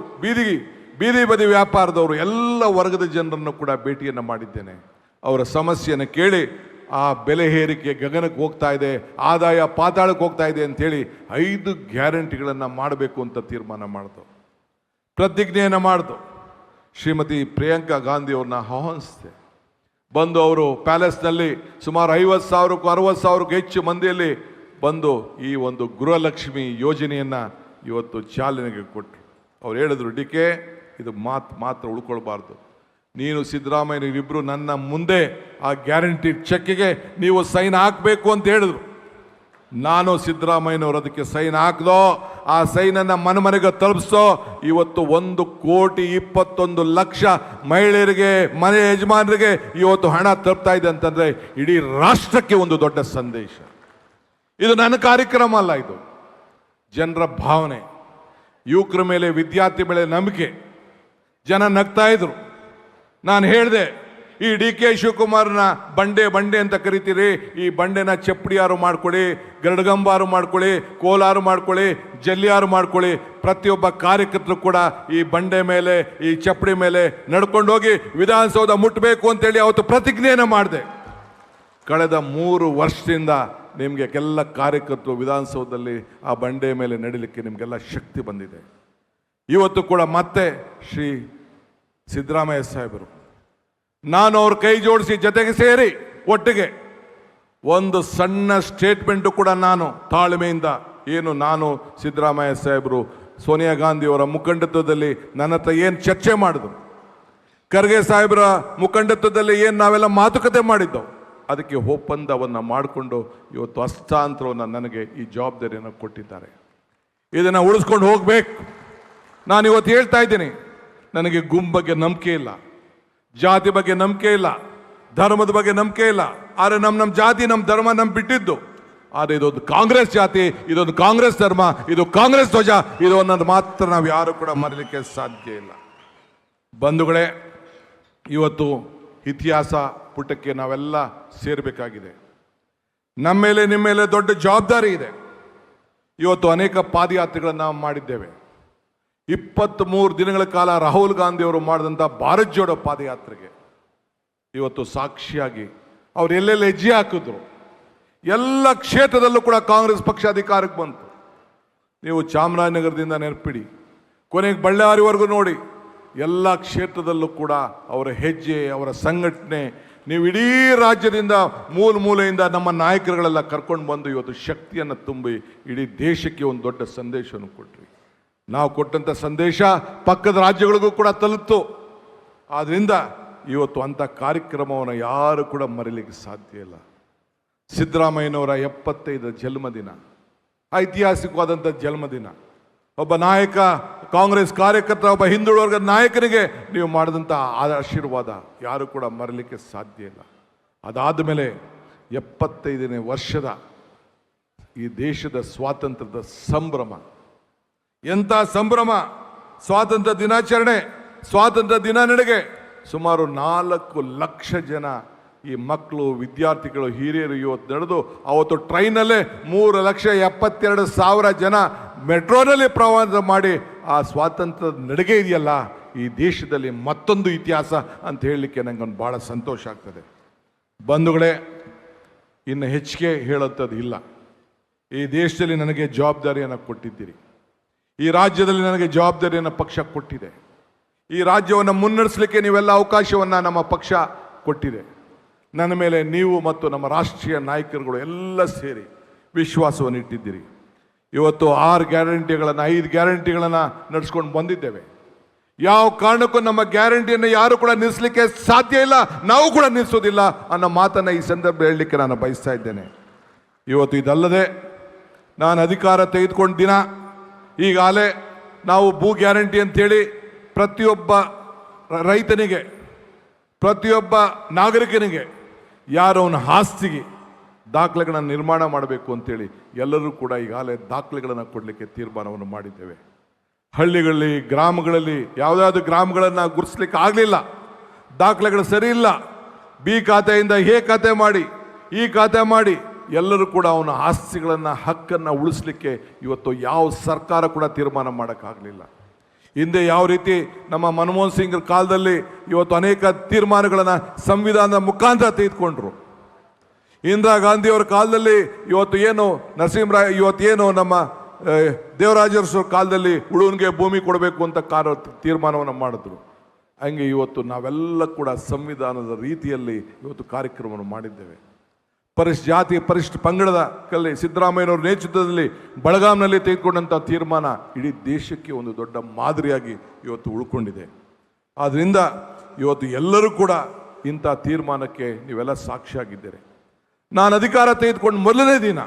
ಬೀದಿ ಬದಿ ವ್ಯಾಪಾರದವರು, ಎಲ್ಲ ವರ್ಗದ ಜನರನ್ನು ಕೂಡ ಭೇಟಿಯನ್ನು ಮಾಡಿದ್ದೇನೆ. ಅವರ ಸಮಸ್ಯೆಯನ್ನು ಕೇಳಿ ಆ ಬೆಲೆ ಏರಿಕೆ ಗಗನಕ್ಕೆ ಹೋಗ್ತಾ ಇದೆ, ಆದಾಯ ಪಾತಾಳಕ್ಕೆ ಹೋಗ್ತಾ ಇದೆ ಅಂಥೇಳಿ 5 ಗ್ಯಾರಂಟಿಗಳನ್ನು ಮಾಡಬೇಕು ಅಂತ ತೀರ್ಮಾನ ಮಾಡ್ದು, ಪ್ರತಿಜ್ಞೆಯನ್ನು ಮಾಡ್ದು. ಶ್ರೀಮತಿ ಪ್ರಿಯಾಂಕಾ ಗಾಂಧಿ ಅವ್ರನ್ನ ಆಹ್ವಾನಿಸಿದೆ. ಬಂದು ಅವರು ಪ್ಯಾಲೇಸ್ನಲ್ಲಿ ಸುಮಾರು 50,000ಕ್ಕೂ 60,000ಕ್ಕೂ ಹೆಚ್ಚು ಮಂದಿಯಲ್ಲಿ ಬಂದು ಈ ಒಂದು ಗೃಹಲಕ್ಷ್ಮಿ ಯೋಜನೆಯನ್ನು ಇವತ್ತು ಚಾಲನೆಗೆ ಕೊಟ್ಟರು. ಅವ್ರು ಹೇಳಿದ್ರು, ಡಿ ಕೆ ಇದು ಮಾತ್ರ ಉಳ್ಕೊಳ್ಬಾರ್ದು, ನೀನು ಸಿದ್ದರಾಮಯ್ಯನವರಿಬ್ಬರು ನನ್ನ ಮುಂದೆ ಆ ಗ್ಯಾರಂಟಿ ಚೆಕ್ಗೆ ನೀವು ಸೈನ್ ಹಾಕಬೇಕು ಅಂತ ಹೇಳಿದ್ರು. ನಾನು ಸಿದ್ದರಾಮಯ್ಯನವರು ಅದಕ್ಕೆ ಸೈನ್ ಹಾಕ್ದೋ, ಆ ಸೈನನ್ನು ಮನೆಗೆ ತಲುಪಿಸೋ. ಇವತ್ತು 1,21,00,000 ಮಹಿಳೆಯರಿಗೆ, ಮನೆ ಯಜಮಾನರಿಗೆ ಇವತ್ತು ಹಣ ತಲುಪ್ತಾ ಇದೆ ಅಂತಂದ್ರೆ ಇಡೀ ರಾಷ್ಟ್ರಕ್ಕೆ ಒಂದು ದೊಡ್ಡ ಸಂದೇಶ. ಇದು ನನ್ನ ಕಾರ್ಯಕ್ರಮ ಅಲ್ಲ, ಇದು ಜನರ ಭಾವನೆ. ಯುವಕರ ಮೇಲೆ, ವಿದ್ಯಾರ್ಥಿ ಮೇಲೆ ನಂಬಿಕೆ. ಜನ ನಗ್ತಾ ಇದ್ರು. ನಾನು ಹೇಳಿದೆ, ಈ ಡಿ ಕೆ ಶಿವಕುಮಾರ್ನ ಬಂಡೆ ಅಂತ ಕರಿತೀರಿ, ಈ ಬಂಡೆನ ಚಪ್ಪಡಿಯಾರು ಮಾಡ್ಕೊಳ್ಳಿ, ಗರಡಗಂಬಾರು ಮಾಡ್ಕೊಳ್ಳಿ, ಕೋಲಾರು ಮಾಡ್ಕೊಳ್ಳಿ, ಜಲ್ಲಿಯಾರು ಮಾಡ್ಕೊಳ್ಳಿ. ಪ್ರತಿಯೊಬ್ಬ ಕಾರ್ಯಕರ್ತರು ಕೂಡ ಈ ಬಂಡೆ ಮೇಲೆ, ಈ ಚಪ್ಪಡಿ ಮೇಲೆ ನಡ್ಕೊಂಡೋಗಿ ವಿಧಾನಸೌಧ ಮುಟ್ಟಬೇಕು ಅಂತೇಳಿ ಅವತ್ತು ಪ್ರತಿಜ್ಞೆಯನ್ನು ಮಾಡಿದೆ. ಕಳೆದ 3 ವರ್ಷದಿಂದ ನಿಮಗೆ ಎಲ್ಲ ಕಾರ್ಯಕರ್ತರು ವಿಧಾನಸೌಧದಲ್ಲಿ ಆ ಬಂಡೆ ಮೇಲೆ ನಡಿಲಿಕ್ಕೆ ನಿಮಗೆಲ್ಲ ಶಕ್ತಿ ಬಂದಿದೆ. ಇವತ್ತು ಕೂಡ ಮತ್ತೆ ಶ್ರೀ ಸಿದ್ದರಾಮಯ್ಯ ಸಾಹೇಬರು, ನಾನು ಅವ್ರ ಕೈ ಜೋಡಿಸಿ ಜೊತೆಗೆ ಸೇರಿ ಒಟ್ಟಿಗೆ ಒಂದು ಸಣ್ಣ ಸ್ಟೇಟ್ಮೆಂಟು ಕೂಡ ನಾನು ತಾಳ್ಮೆಯಿಂದ, ನಾನು ಸಿದ್ದರಾಮಯ್ಯ ಸಾಹೇಬರು ಸೋನಿಯಾ ಗಾಂಧಿಯವರ ಮುಖಂಡತ್ವದಲ್ಲಿ ನನ್ನ ಹತ್ರ ಏನು ಚರ್ಚೆ ಮಾಡಿದ್ರು, ಖರ್ಗೆ ಸಾಹೇಬರ ಮುಖಂಡತ್ವದಲ್ಲಿ ಏನು ನಾವೆಲ್ಲ ಮಾತುಕತೆ ಮಾಡಿದ್ದವು, ಅದಕ್ಕೆ ಒಪ್ಪಂದವನ್ನು ಮಾಡಿಕೊಂಡು ಇವತ್ತು ಹಸ್ತಾಂತರವನ್ನು ನನಗೆ ಈ ಜವಾಬ್ದಾರಿಯನ್ನು ಕೊಟ್ಟಿದ್ದಾರೆ. ಇದನ್ನು ಉಳಿಸ್ಕೊಂಡು ಹೋಗಬೇಕು. ನಾನು ಇವತ್ತು ಹೇಳ್ತಾ ಇದ್ದೀನಿ, ನನಗೆ ಗುಂಪು ಬಗ್ಗೆ ನಂಬಿಕೆ ಇಲ್ಲ, ಜಾತಿ ಬಗ್ಗೆ ನಂಬಿಕೆ ಇಲ್ಲ, ಧರ್ಮದ ಬಗ್ಗೆ ನಂಬಿಕೆ ಇಲ್ಲ. ಆದರೆ ನಮ್ಮ ಜಾತಿ, ನಮ್ಮ ಧರ್ಮ ಬಿಟ್ಟಿದ್ದು. ಆದರೆ ಇದೊಂದು ಕಾಂಗ್ರೆಸ್ ಜಾತಿ, ಇದೊಂದು ಕಾಂಗ್ರೆಸ್ ಧರ್ಮ, ಇದು ಕಾಂಗ್ರೆಸ್ ಧ್ವಜ, ಇದು ಅನ್ನೋದು ಮಾತ್ರ ನಾವು ಯಾರು ಕೂಡ ಮರೀಲಿಕ್ಕೆ ಸಾಧ್ಯ ಇಲ್ಲ. ಬಂಧುಗಳೇ, ಇವತ್ತು ಇತಿಹಾಸ ಪುಟಕ್ಕೆ ನಾವೆಲ್ಲ ಸೇರಬೇಕಾಗಿದೆ. ನಮ್ಮ ಮೇಲೆ, ನಿಮ್ಮ ಮೇಲೆ ದೊಡ್ಡ ಜವಾಬ್ದಾರಿ ಇದೆ. ಇವತ್ತು ಅನೇಕ ಪಾದಯಾತ್ರೆಗಳನ್ನು ನಾವು ಮಾಡಿದ್ದೇವೆ. 23 ದಿನಗಳ ಕಾಲ ರಾಹುಲ್ ಗಾಂಧಿಯವರು ಮಾಡಿದಂಥ ಭಾರತ್ ಜೋಡೋ ಪಾದಯಾತ್ರೆಗೆ ಇವತ್ತು ಸಾಕ್ಷಿಯಾಗಿ ಅವ್ರು ಎಲ್ಲೆಲ್ಲಿ ಹೆಜ್ಜೆ ಹಾಕಿದ್ರು. ಎಲ್ಲ ಕ್ಷೇತ್ರದಲ್ಲೂ ಕೂಡ ಕಾಂಗ್ರೆಸ್ ಪಕ್ಷ ಅಧಿಕಾರಕ್ಕೆ ಬಂತು. ನೀವು ಚಾಮರಾಜನಗರದಿಂದ ನೆನಪಿಡಿ, ಕೊನೆಗೆ ಬಳ್ಳಾರಿವರೆಗೂ ನೋಡಿ, ಎಲ್ಲ ಕ್ಷೇತ್ರದಲ್ಲೂ ಕೂಡ ಅವರ ಹೆಜ್ಜೆ, ಅವರ ಸಂಘಟನೆ, ನೀವು ಇಡೀ ರಾಜ್ಯದಿಂದ ಮೂಲೆಯಿಂದ ನಮ್ಮ ನಾಯಕರುಗಳೆಲ್ಲ ಕರ್ಕೊಂಡು ಬಂದು ಇವತ್ತು ಶಕ್ತಿಯನ್ನು ತುಂಬಿ ಇಡೀ ದೇಶಕ್ಕೆ ಒಂದು ದೊಡ್ಡ ಸಂದೇಶವನ್ನು ಕೊಟ್ರಿ. ನಾವು ಕೊಟ್ಟಂಥ ಸಂದೇಶ ಪಕ್ಕದ ರಾಜ್ಯಗಳಿಗೂ ಕೂಡ ತಲುಪಿತು. ಆದ್ದರಿಂದ ಇವತ್ತು ಅಂಥ ಕಾರ್ಯಕ್ರಮವನ್ನು ಯಾರು ಕೂಡ ಮರೀಲಿಕ್ಕೆ ಸಾಧ್ಯ ಇಲ್ಲ. ಸಿದ್ದರಾಮಯ್ಯನವರ 75ರ ಜನ್ಮದಿನ, ಐತಿಹಾಸಿಕವಾದಂಥ ಜನ್ಮದಿನ. ಒಬ್ಬ ನಾಯಕ, ಕಾಂಗ್ರೆಸ್ ಕಾರ್ಯಕರ್ತ, ಒಬ್ಬ ಹಿಂದುಳಿದ ವರ್ಗದ ನಾಯಕನಿಗೆ ನೀವು ಮಾಡಿದಂಥ ಆಶೀರ್ವಾದ ಯಾರು ಕೂಡ ಮರೀಲಿಕ್ಕೆ ಸಾಧ್ಯ ಇಲ್ಲ. ಅದಾದ ಮೇಲೆ 75ನೇ ವರ್ಷದ ಈ ದೇಶದ ಸ್ವಾತಂತ್ರ್ಯದ ಸಂಭ್ರಮ, ಎಂಥ ಸಂಭ್ರಮ! ಸ್ವಾತಂತ್ರ್ಯ ದಿನಾಚರಣೆ, ಸ್ವಾತಂತ್ರ್ಯ ದಿನ ನಡೆಗೆ ಸುಮಾರು 4 ಲಕ್ಷ ಜನ ಈ ಮಕ್ಕಳು, ವಿದ್ಯಾರ್ಥಿಗಳು, ಹಿರಿಯರು ಇವತ್ತು ನಡೆದು ಅವತ್ತು ಟ್ರೈನಲ್ಲೇ 3,72,000 ಜನ ಮೆಟ್ರೋನಲ್ಲಿ ಪ್ರವಾಸ ಮಾಡಿ ಆ ಸ್ವಾತಂತ್ರ್ಯದ ನಡಿಗೆ ಇದೆಯಲ್ಲ, ಈ ದೇಶದಲ್ಲಿ ಮತ್ತೊಂದು ಇತಿಹಾಸ ಅಂತ ಹೇಳಲಿಕ್ಕೆ ನನಗೊಂದು ಭಾಳ ಸಂತೋಷ ಆಗ್ತದೆ. ಬಂಧುಗಳೇ, ಇನ್ನು ಹೆಚ್ಚಿಗೆ ಹೇಳುವಂಥದ್ದು ಇಲ್ಲ. ಈ ದೇಶದಲ್ಲಿ ನನಗೆ ಜವಾಬ್ದಾರಿಯನ್ನು ಕೊಟ್ಟಿದ್ದೀರಿ. ಈ ರಾಜ್ಯದಲ್ಲಿ ನನಗೆ ಜವಾಬ್ದಾರಿಯನ್ನು ಪಕ್ಷ ಕೊಟ್ಟಿದೆ. ಈ ರಾಜ್ಯವನ್ನು ಮುನ್ನಡೆಸಲಿಕ್ಕೆ ನೀವೆಲ್ಲ ಅವಕಾಶವನ್ನು ನಮ್ಮ ಪಕ್ಷ ಕೊಟ್ಟಿದೆ. ನನ್ನ ಮೇಲೆ ನೀವು ಮತ್ತು ನಮ್ಮ ರಾಷ್ಟ್ರೀಯ ನಾಯಕರುಗಳು ಎಲ್ಲ ಸೇರಿ ವಿಶ್ವಾಸವನ್ನು ಇಟ್ಟಿದ್ದೀರಿ. ಇವತ್ತು 6 ಗ್ಯಾರಂಟಿಗಳನ್ನು, 5 ಗ್ಯಾರಂಟಿಗಳನ್ನು ನಡೆಸ್ಕೊಂಡು ಬಂದಿದ್ದೇವೆ. ಯಾವ ಕಾರಣಕ್ಕೂ ನಮ್ಮ ಗ್ಯಾರಂಟಿಯನ್ನು ಯಾರು ಕೂಡ ನಿಲ್ಲಿಸಲಿಕ್ಕೆ ಸಾಧ್ಯ ಇಲ್ಲ, ನಾವು ಕೂಡ ನಿಲ್ಲಿಸೋದಿಲ್ಲ ಅನ್ನೋ ಮಾತನ್ನು ಈ ಸಂದರ್ಭ ಹೇಳಲಿಕ್ಕೆ ನಾನು ಬಯಸ್ತಾ ಇದ್ದೇನೆ. ಇವತ್ತು ಇದಲ್ಲದೆ ನಾನು ಅಧಿಕಾರ ತೆಗೆದುಕೊಂಡ ದಿನ ಈಗಾಗಲೇ ನಾವು ಭೂ ಗ್ಯಾರಂಟಿ ಅಂತೇಳಿ ಪ್ರತಿಯೊಬ್ಬ ರೈತನಿಗೆ, ಪ್ರತಿಯೊಬ್ಬ ನಾಗರಿಕನಿಗೆ, ಯಾರು ಅವನ ಆಸ್ತಿಗೆ ದಾಖಲೆಗಳನ್ನು ನಿರ್ಮಾಣ ಮಾಡಬೇಕು ಅಂತೇಳಿ ಎಲ್ಲರೂ ಕೂಡ ಈಗಾಗಲೇ ದಾಖಲೆಗಳನ್ನು ಕೊಡಲಿಕ್ಕೆ ತೀರ್ಮಾನವನ್ನು ಮಾಡಿದ್ದೇವೆ. ಹಳ್ಳಿಗಳಲ್ಲಿ, ಗ್ರಾಮಗಳಲ್ಲಿ ಯಾವುದಾದ್ರು ಗ್ರಾಮಗಳನ್ನು ಗುರುತಿಸ್ಲಿಕ್ಕೆ ಆಗಲಿಲ್ಲ, ದಾಖಲೆಗಳು ಸರಿ ಇಲ್ಲ, ಬಿ ಖಾತೆಯಿಂದ ಎ ಖಾತೆ ಮಾಡಿ, ಈ ಖಾತೆ ಮಾಡಿ, ಎಲ್ಲರೂ ಕೂಡ ಅವನ ಆಸ್ತಿಗಳನ್ನು, ಹಕ್ಕನ್ನು ಉಳಿಸ್ಲಿಕ್ಕೆ ಇವತ್ತು ಯಾವ ಸರ್ಕಾರ ಕೂಡ ತೀರ್ಮಾನ ಮಾಡೋಕ್ಕಾಗಲಿಲ್ಲ. ಹಿಂದೆ ಯಾವ ರೀತಿ ನಮ್ಮ ಮನಮೋಹನ್ ಸಿಂಗ್ ಕಾಲದಲ್ಲಿ ಇವತ್ತು ಅನೇಕ ತೀರ್ಮಾನಗಳನ್ನು ಸಂವಿಧಾನದ ಮುಖಾಂತರ ತೆಗೆದುಕೊಂಡ್ರು. ಇಂದಿರಾ ಗಾಂಧಿಯವರ ಕಾಲದಲ್ಲಿ ಇವತ್ತು ಏನು ನರಸಿಂಹರಾವ್, ಇವತ್ತೇನು ನಮ್ಮ ದೇವರಾಜರಸರ ಕಾಲದಲ್ಲಿ ಉಳುವನಿಗೆ ಭೂಮಿ ಕೊಡಬೇಕು ಅಂತ ತೀರ್ಮಾನವನ್ನು ಮಾಡಿದ್ರು. ಹಂಗೆ ಇವತ್ತು ನಾವೆಲ್ಲ ಕೂಡ ಸಂವಿಧಾನದ ರೀತಿಯಲ್ಲಿ ಇವತ್ತು ಕಾರ್ಯಕ್ರಮವನ್ನು ಮಾಡಿದ್ದೇವೆ. ಜಾತಿ ಪರಿಶಿಷ್ಟ ಪಂಗಡದ ಕಲ್ಲಿ ಸಿದ್ದರಾಮಯ್ಯನವರ ನೇತೃತ್ವದಲ್ಲಿ ಬೆಳಗಾಂನಲ್ಲಿ ತೆಗೆದುಕೊಂಡಂಥ ತೀರ್ಮಾನ ಇಡೀ ದೇಶಕ್ಕೆ ಒಂದು ದೊಡ್ಡ ಮಾದರಿಯಾಗಿ ಇವತ್ತು ಉಳ್ಕೊಂಡಿದೆ. ಆದ್ದರಿಂದ ಇವತ್ತು ಎಲ್ಲರೂ ಕೂಡ ಇಂಥ ತೀರ್ಮಾನಕ್ಕೆ ನೀವೆಲ್ಲ ಸಾಕ್ಷಿಯಾಗಿದ್ದೀರಿ. ನಾನು ಅಧಿಕಾರ ತೆಗೆದುಕೊಂಡು ಮೊದಲನೇ ದಿನ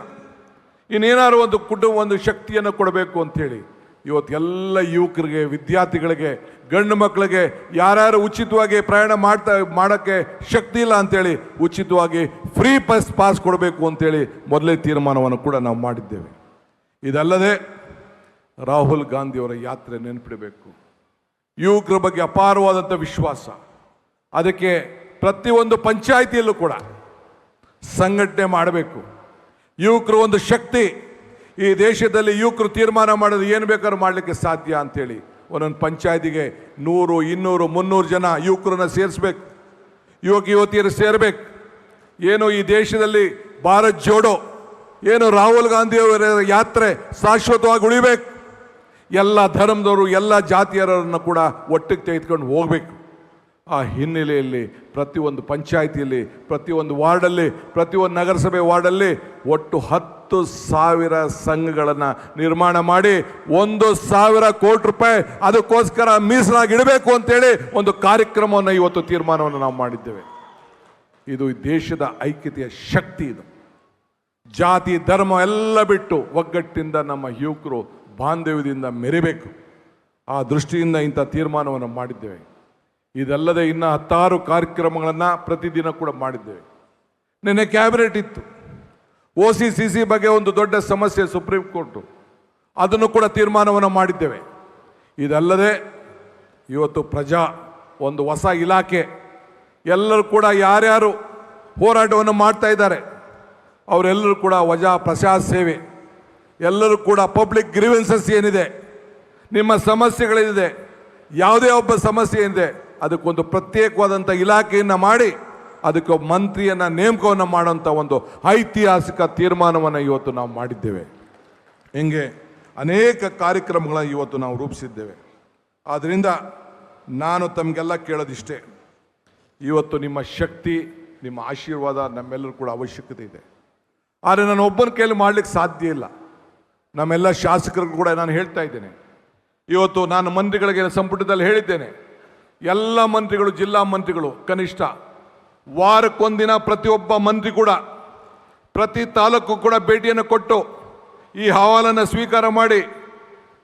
ಇನ್ನೇನಾದ್ರು ಒಂದು ಶಕ್ತಿಯನ್ನು ಕೊಡಬೇಕು ಅಂಥೇಳಿ ಇವತ್ತು ಎಲ್ಲ ಯುವಕರಿಗೆ, ವಿದ್ಯಾರ್ಥಿಗಳಿಗೆ, ಗಂಡು ಮಕ್ಕಳಿಗೆ ಯಾರ್ಯಾರು ಉಚಿತವಾಗಿ ಪ್ರಯಾಣ ಮಾಡೋಕ್ಕೆ ಶಕ್ತಿ ಇಲ್ಲ ಅಂಥೇಳಿ ಉಚಿತವಾಗಿ ಫ್ರೀ ಪಾಸ್ ಕೊಡಬೇಕು ಅಂಥೇಳಿ ಮೊದಲೇ ತೀರ್ಮಾನವನ್ನು ಕೂಡ ನಾವು ಮಾಡಿದ್ದೇವೆ. ಇದಲ್ಲದೆ ರಾಹುಲ್ ಗಾಂಧಿಯವರ ಯಾತ್ರೆ ನೆನಪಿಡಬೇಕು. ಯುವಕರ ಬಗ್ಗೆ ಅಪಾರವಾದಂಥ ವಿಶ್ವಾಸ. ಅದಕ್ಕೆ ಪ್ರತಿಯೊಂದು ಪಂಚಾಯಿತಿಯಲ್ಲೂ ಕೂಡ ಸಂಘಟನೆ ಮಾಡಬೇಕು. ಯುವಕರು ಒಂದು ಶಕ್ತಿ. ಈ ದೇಶದಲ್ಲಿ ಯುವಕರು ತೀರ್ಮಾನ ಮಾಡೋದು ಏನು ಬೇಕಾದ್ರೂ ಮಾಡಲಿಕ್ಕೆ ಸಾಧ್ಯ ಅಂಥೇಳಿ ಒಂದೊಂದು ಪಂಚಾಯತಿಗೆ 100, 200, 300 ಜನ ಯುವಕರನ್ನ ಸೇರಿಸ್ಬೇಕು, ಯುವತಿಯರು ಸೇರಬೇಕು. ಏನು ಈ ದೇಶದಲ್ಲಿ ಭಾರತ್ ಜೋಡೋ, ಏನು ರಾಹುಲ್ ಗಾಂಧಿಯವರ ಯಾತ್ರೆ ಶಾಶ್ವತವಾಗಿ ಉಳಿಬೇಕು. ಎಲ್ಲ ಧರ್ಮದವರು, ಎಲ್ಲ ಜಾತಿಯರನ್ನು ಕೂಡ ಒಟ್ಟಿಗೆ ತೆಗೆದುಕೊಂಡು ಹೋಗಬೇಕು. ಆ ಹಿನ್ನೆಲೆಯಲ್ಲಿ ಪ್ರತಿಯೊಂದು ಪಂಚಾಯಿತಿಯಲ್ಲಿ, ಪ್ರತಿಯೊಂದು ವಾರ್ಡಲ್ಲಿ, ಪ್ರತಿಯೊಂದು ನಗರಸಭೆ ವಾರ್ಡಲ್ಲಿ ಒಟ್ಟು 10,000 ಸಂಘಗಳನ್ನು ನಿರ್ಮಾಣ ಮಾಡಿ 1,000 ಕೋಟಿ ರೂಪಾಯಿ ಅದಕ್ಕೋಸ್ಕರ ಮೀಸಲಾಗಿ ಇಡಬೇಕು ಅಂತೇಳಿ ಒಂದು ಕಾರ್ಯಕ್ರಮವನ್ನು ಇವತ್ತು ತೀರ್ಮಾನವನ್ನು ನಾವು ಮಾಡಿದ್ದೇವೆ. ಇದು ದೇಶದ ಐಕ್ಯತೆಯ ಶಕ್ತಿ. ಇದು ಜಾತಿ ಧರ್ಮ ಎಲ್ಲ ಬಿಟ್ಟು ಒಗ್ಗಟ್ಟಿಂದ ನಮ್ಮ ಯುವಕರು ಬಾಂಧವ್ಯದಿಂದ ಮೆರಿಬೇಕು. ಆ ದೃಷ್ಟಿಯಿಂದ ಇಂಥ ತೀರ್ಮಾನವನ್ನು ಮಾಡಿದ್ದೇವೆ. ಇದಲ್ಲದೆ ಇನ್ನು 10 ಕಾರ್ಯಕ್ರಮಗಳನ್ನು ಪ್ರತಿದಿನ ಕೂಡ ಮಾಡಿದ್ದೇವೆ. ನಿನ್ನೆ ಕ್ಯಾಬಿನೆಟ್ ಇತ್ತು. OCCC ಬಗ್ಗೆ ಒಂದು ದೊಡ್ಡ ಸಮಸ್ಯೆ ಸುಪ್ರೀಂ ಕೋರ್ಟು, ಅದನ್ನು ಕೂಡ ತೀರ್ಮಾನವನ್ನು ಮಾಡಿದ್ದೇವೆ. ಇದಲ್ಲದೆ ಇವತ್ತು ಒಂದು ಹೊಸ ಇಲಾಖೆ, ಎಲ್ಲರೂ ಕೂಡ ಯಾರ್ಯಾರು ಹೋರಾಟವನ್ನು ಮಾಡ್ತಾ ಇದ್ದಾರೆ ಅವರೆಲ್ಲರೂ ಕೂಡ ಪ್ರಜಾ ಸೇವೆ, ಎಲ್ಲರೂ ಕೂಡ ಪಬ್ಲಿಕ್ ಗ್ರೀವೆನ್ಸಸ್ ಏನಿದೆ, ನಿಮ್ಮ ಸಮಸ್ಯೆಗಳೇನಿದೆ, ಯಾವುದೇ ಒಬ್ಬ ಸಮಸ್ಯೆ ಏನಿದೆ ಅದಕ್ಕೊಂದು ಪ್ರತ್ಯೇಕವಾದಂಥ ಇಲಾಖೆಯನ್ನು ಮಾಡಿ ಅದಕ್ಕೆ ಮಂತ್ರಿಯನ್ನು ನೇಮಕವನ್ನು ಮಾಡುವಂಥ ಒಂದು ಐತಿಹಾಸಿಕ ತೀರ್ಮಾನವನ್ನು ಇವತ್ತು ನಾವು ಮಾಡಿದ್ದೇವೆ. ಹಿಂಗೆ ಅನೇಕ ಕಾರ್ಯಕ್ರಮಗಳನ್ನು ಇವತ್ತು ನಾವು ರೂಪಿಸಿದ್ದೇವೆ. ಆದ್ದರಿಂದ ನಾನು ತಮಗೆಲ್ಲ ಕೇಳೋದಿಷ್ಟೇ, ಇವತ್ತು ನಿಮ್ಮ ಶಕ್ತಿ, ನಿಮ್ಮ ಆಶೀರ್ವಾದ ನಮ್ಮೆಲ್ಲರೂ ಕೂಡ ಅವಶ್ಯಕತೆ ಇದೆ. ಆದರೆ ನಾನು ಒಬ್ಬನ ಕೈಯಲ್ಲಿ ಮಾಡಲಿಕ್ಕೆ ಸಾಧ್ಯ ಇಲ್ಲ. ನಮ್ಮೆಲ್ಲ ಶಾಸಕರಿಗೂ ಕೂಡ ನಾನು ಹೇಳ್ತಾ ಇದ್ದೇನೆ. ಇವತ್ತು ನಾನು ಮಂತ್ರಿಗಳಿಗೆ ಸಂಪುಟದಲ್ಲಿ ಹೇಳಿದ್ದೇನೆ, ಎಲ್ಲ ಮಂತ್ರಿಗಳು, ಜಿಲ್ಲಾ ಮಂತ್ರಿಗಳು ಕನಿಷ್ಠ ವಾರಕ್ಕೊಂದಿನ ಪ್ರತಿಯೊಬ್ಬ ಮಂತ್ರಿ ಕೂಡ ಪ್ರತಿ ತಾಲೂಕು ಕೂಡ ಭೇಟಿಯನ್ನು ಕೊಟ್ಟು ಈ ಅಹವಾಲನ್ನು ಸ್ವೀಕಾರ ಮಾಡಿ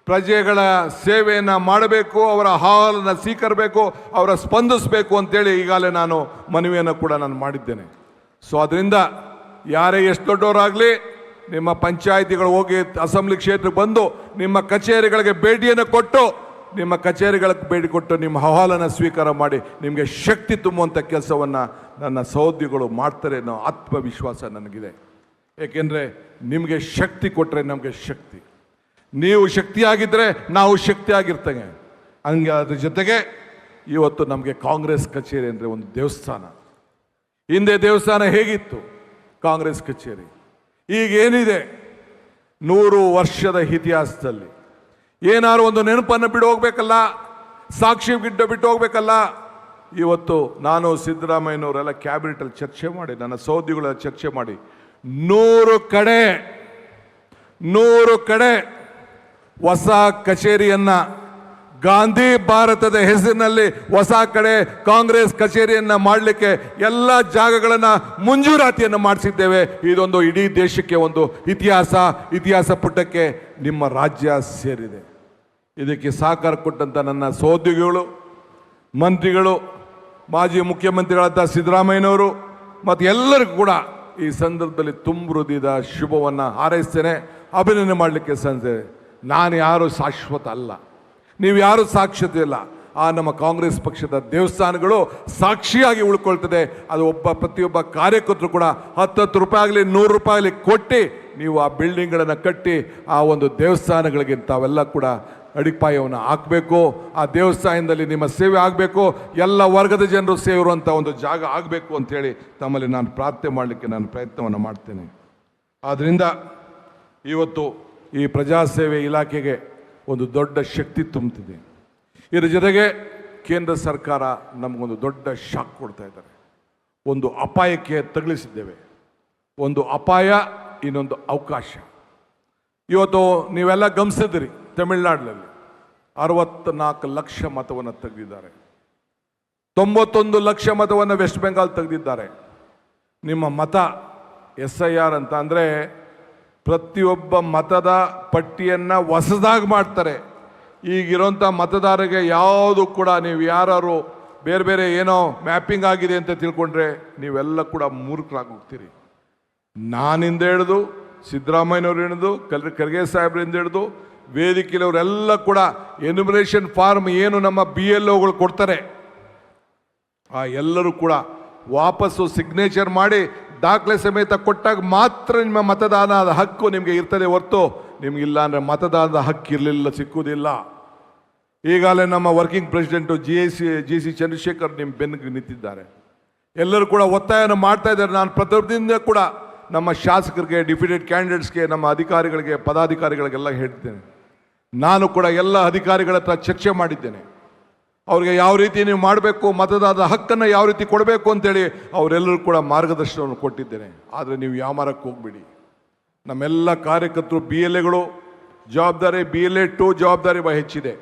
ಪ್ರಜೆಗಳ ಸೇವೆಯನ್ನು ಮಾಡಬೇಕು, ಅವರ ಅಹವಾಲನ್ನು ಸ್ವೀಕರಿಸಬೇಕು, ಅವರ ಸ್ಪಂದಿಸಬೇಕು ಅಂತೇಳಿ ಈಗಾಗಲೇ ನಾನು ಮನವಿಯನ್ನು ಕೂಡ ನಾನು ಮಾಡಿದ್ದೇನೆ. ಸೊ ಅದರಿಂದ ಯಾರೇ ಎಷ್ಟು ದೊಡ್ಡವರಾಗಲಿ ನಿಮ್ಮ ಪಂಚಾಯಿತಿಗಳು ಹೋಗಿ ಅಸೆಂಬ್ಲಿ ಕ್ಷೇತ್ರಕ್ಕೆ ಬಂದು ನಿಮ್ಮ ಕಚೇರಿಗಳಿಗೆ ಭೇಟಿಯನ್ನು ಕೊಟ್ಟು ನಿಮ್ಮ ಅಹವಾಲನ್ನು ಸ್ವೀಕಾರ ಮಾಡಿ ನಿಮಗೆ ಶಕ್ತಿ ತುಂಬುವಂಥ ಕೆಲಸವನ್ನು ನನ್ನ ಸಹೋದ್ಯೋಗಿಗಳು ಮಾಡ್ತಾರೆ ಅನ್ನೋ ಆತ್ಮವಿಶ್ವಾಸ ನನಗಿದೆ. ಏಕೆಂದರೆ ನಿಮಗೆ ಶಕ್ತಿ ಕೊಟ್ಟರೆ ನಮಗೆ ಶಕ್ತಿ, ನೀವು ಶಕ್ತಿಯಾಗಿದ್ದರೆ ನಾವು ಶಕ್ತಿಯಾಗಿರ್ತೇವೆ. ಹಂಗೆ ಅದ್ರ ಜೊತೆಗೆ ಇವತ್ತು ನಮಗೆ ಕಾಂಗ್ರೆಸ್ ಕಚೇರಿ ಅಂದರೆ ಒಂದು ದೇವಸ್ಥಾನ. ಹಿಂದೆ ದೇವಸ್ಥಾನ ಹೇಗಿತ್ತು, ಕಾಂಗ್ರೆಸ್ ಕಚೇರಿ ಈಗೇನಿದೆ 100 ವರ್ಷದ ಇತಿಹಾಸದಲ್ಲಿ ಏನಾದ್ರು ಒಂದು ನೆನಪನ್ನು ಬಿಟ್ಟು ಹೋಗ್ಬೇಕಲ್ಲ, ಸಾಕ್ಷಿ ಬಿಟ್ಟು ಹೋಗ್ಬೇಕಲ್ಲ. ಇವತ್ತು ನಾನು ಸಿದ್ದರಾಮಯ್ಯನವರೆಲ್ಲ ಕ್ಯಾಬಿನೆಟಲ್ಲಿ ಚರ್ಚೆ ಮಾಡಿ, ನನ್ನ ಸಹೋದ್ಯೋಗಿಗಳ ಚರ್ಚೆ ಮಾಡಿ 100 ಕಡೆ ಹೊಸ ಕಚೇರಿಯನ್ನು, ಗಾಂಧಿ ಭಾರತದ ಹೆಸರಿನಲ್ಲಿ ಹೊಸ ಕಡೆ ಕಾಂಗ್ರೆಸ್ ಕಚೇರಿಯನ್ನು ಮಾಡಲಿಕ್ಕೆ ಎಲ್ಲ ಜಾಗಗಳನ್ನು ಮಂಜೂರಾತಿಯನ್ನು ಮಾಡಿಸಿದ್ದೇವೆ. ಇದೊಂದು ಇಡೀ ದೇಶಕ್ಕೆ ಒಂದು ಇತಿಹಾಸ ಪುಟಕ್ಕೆ ನಿಮ್ಮ ರಾಜ್ಯ ಸೇರಿದೆ. ಇದಕ್ಕೆ ಸಹಕಾರ ಕೊಟ್ಟಂಥ ನನ್ನ ಸಹೋದ್ಯೋಗಿಗಳು, ಮಂತ್ರಿಗಳು, ಮಾಜಿ ಮುಖ್ಯಮಂತ್ರಿಗಳಾದ ಸಿದ್ದರಾಮಯ್ಯನವರು ಮತ್ತು ಎಲ್ಲರಿಗೂ ಕೂಡ ಈ ಸಂದರ್ಭದಲ್ಲಿ ತುಂಬ ಹೃದಯದ ಶುಭವನ್ನು ಹಾರೈಸ್ತೇನೆ, ಅಭಿನಂದನೆ ಮಾಡಲಿಕ್ಕೆ ಸಂದೆ. ನಾನು ಯಾರು ಶಾಶ್ವತ ಅಲ್ಲ, ನೀವು ಯಾರು ಸಾಕ್ಷತೆ ಇಲ್ಲ. ಆ ನಮ್ಮ ಕಾಂಗ್ರೆಸ್ ಪಕ್ಷದ ದೇವಸ್ಥಾನಗಳು ಸಾಕ್ಷಿಯಾಗಿ ಉಳ್ಕೊಳ್ತದೆ. ಅದು ಪ್ರತಿಯೊಬ್ಬ ಕಾರ್ಯಕರ್ತರು ಕೂಡ 10 ರೂಪಾಯಿ ಆಗಲಿ 100 ರೂಪಾಯಿ ಆಗಲಿ ಕೊಟ್ಟು ನೀವು ಆ ಬಿಲ್ಡಿಂಗ್ಗಳನ್ನು ಕಟ್ಟಿ ಆ ಒಂದು ದೇವಸ್ಥಾನಗಳಿಗೆ ತಾವೆಲ್ಲ ಕೂಡ ಅಡಿಪಾಯವನ್ನು ಹಾಕಬೇಕು. ಆ ದೇವಸ್ಥಾನದಲ್ಲಿ ನಿಮ್ಮ ಸೇವೆ ಆಗಬೇಕು, ಎಲ್ಲ ವರ್ಗದ ಜನರು ಸೇರುವಂಥ ಒಂದು ಜಾಗ ಆಗಬೇಕು ಅಂಥೇಳಿ ತಮ್ಮಲ್ಲಿ ನಾನು ಪ್ರಾರ್ಥನೆ ಮಾಡಲಿಕ್ಕೆ ನಾನು ಪ್ರಯತ್ನವನ್ನು ಮಾಡ್ತೇನೆ. ಆದ್ದರಿಂದ ಇವತ್ತು ಈ ಪ್ರಜಾಸೇವೆ ಇಲಾಖೆಗೆ ಒಂದು ದೊಡ್ಡ ಶಕ್ತಿ ತುಂಬುತ್ತಿದೆ. ಇದರ ಜೊತೆಗೆ ಕೇಂದ್ರ ಸರ್ಕಾರ ನಮಗೊಂದು ದೊಡ್ಡ ಶಾಕ್ ಕೊಡ್ತಾ ಇದ್ದಾರೆ. ಒಂದು ಅಪಾಯಕ್ಕೆ ತಗುಲಿಸಿದ್ದೇವೆ. ಒಂದು ಅಪಾಯ, ಇನ್ನೊಂದು ಅವಕಾಶ. ಇವತ್ತು ನೀವೆಲ್ಲ ಗಮನಿಸಿದ್ರಿ, ತಮಿಳುನಾಡಿನಲ್ಲಿ 64 ಲಕ್ಷ ಮತವನ್ನು ತೆಗೆದಿದ್ದಾರೆ. 91 ಲಕ್ಷ ಮತವನ್ನು ವೆಸ್ಟ್ ಬೆಂಗಾಲ್ ತೆಗೆದಿದ್ದಾರೆ. ನಿಮ್ಮ ಮತ SIR ಅಂತ ಅಂದರೆ ಪ್ರತಿಯೊಬ್ಬ ಮತದ ಪಟ್ಟಿಯನ್ನು ಹೊಸದಾಗಿ ಮಾಡ್ತಾರೆ. ಈಗಿರೋಂಥ ಮತದಾರರಿಗೆ ಯಾವುದು ಕೂಡ ನೀವು ಯಾರು ಬೇರೆ ಬೇರೆ ಏನೋ ಮ್ಯಾಪಿಂಗ್ ಆಗಿದೆ ಅಂತ ತಿಳ್ಕೊಂಡ್ರೆ ನೀವೆಲ್ಲ ಕೂಡ ಮೂರ್ಖರಾಗಿ ಹೋಗ್ತೀರಿ. ನಾನಿಂದ ಹಿಡಿದು ಸಿದ್ದರಾಮಯ್ಯನವ್ರು ಹಿಡಿದು ಖರ್ಗೆ ಸಾಹೇಬ್ರಿಂದ ಹಿಡಿದು ವೇದಿಕೆಯವರೆಲ್ಲ ಕೂಡ ಎನ್ಯುಮರೇಷನ್ ಫಾರ್ಮ್ ಏನು ನಮ್ಮ BLOಗಳು ಕೊಡ್ತಾರೆ, ಆ ಎಲ್ಲರೂ ಕೂಡ ವಾಪಸ್ಸು ಸಿಗ್ನೇಚರ್ ಮಾಡಿ ದಾಖಲೆ ಸಮೇತ ಕೊಟ್ಟಾಗ ಮಾತ್ರ ನಿಮ್ಮ ಮತದಾನದ ಹಕ್ಕು ನಿಮಗೆ ಇರ್ತದೆ ಹೊರತು ನಿಮಗಿಲ್ಲ ಅಂದರೆ ಮತದಾನದ ಹಕ್ಕು ಇರಲಿಲ್ಲ, ಸಿಕ್ಕುವುದಿಲ್ಲ. ಈಗಾಗಲೇ ನಮ್ಮ ವರ್ಕಿಂಗ್ ಪ್ರೆಸಿಡೆಂಟು GC ಚಂದ್ರಶೇಖರ್ ನಿಮ್ಮ ಬೆನ್ನಿಗೆ ನಿಂತಿದ್ದಾರೆ. ಎಲ್ಲರೂ ಕೂಡ ಒತ್ತಾಯನ ಮಾಡ್ತಾ ಇದ್ದಾರೆ. ನಾನು ಪ್ರತಿಯೊಬ್ಬರಿಂದ ಕೂಡ ನಮ್ಮ ಶಾಸಕರಿಗೆ, ಡಿಪ್ಯೂಟೆಡ್ ಕ್ಯಾಂಡಿಡೇಟ್ಸ್ಗೆ, ನಮ್ಮ ಅಧಿಕಾರಿಗಳಿಗೆ, ಪದಾಧಿಕಾರಿಗಳಿಗೆಲ್ಲ ಹೇಳ್ತೇನೆ. ನಾನು ಕೂಡ ಎಲ್ಲ ಅಧಿಕಾರಿಗಳ ಹತ್ರ ಚರ್ಚೆ ಮಾಡಿದ್ದೇನೆ. ಅವ್ರಿಗೆ ಯಾವ ರೀತಿ ನೀವು ಮಾಡಬೇಕು, ಮತದಾನದ ಹಕ್ಕನ್ನು ಯಾವ ರೀತಿ ಕೊಡಬೇಕು ಅಂತೇಳಿ ಅವರೆಲ್ಲರೂ ಕೂಡ ಮಾರ್ಗದರ್ಶನವನ್ನು ಕೊಟ್ಟಿದ್ದೇನೆ. ಆದರೆ ನೀವು ಯಾಮಾರಕ್ಕೆ ಹೋಗ್ಬಿಡಿ. ನಮ್ಮೆಲ್ಲ ಕಾರ್ಯಕರ್ತರು BLAಗಳು ಜವಾಬ್ದಾರಿ, BLA2 ಜವಾಬ್ದಾರಿ ಹೆಚ್ಚಿದೆ.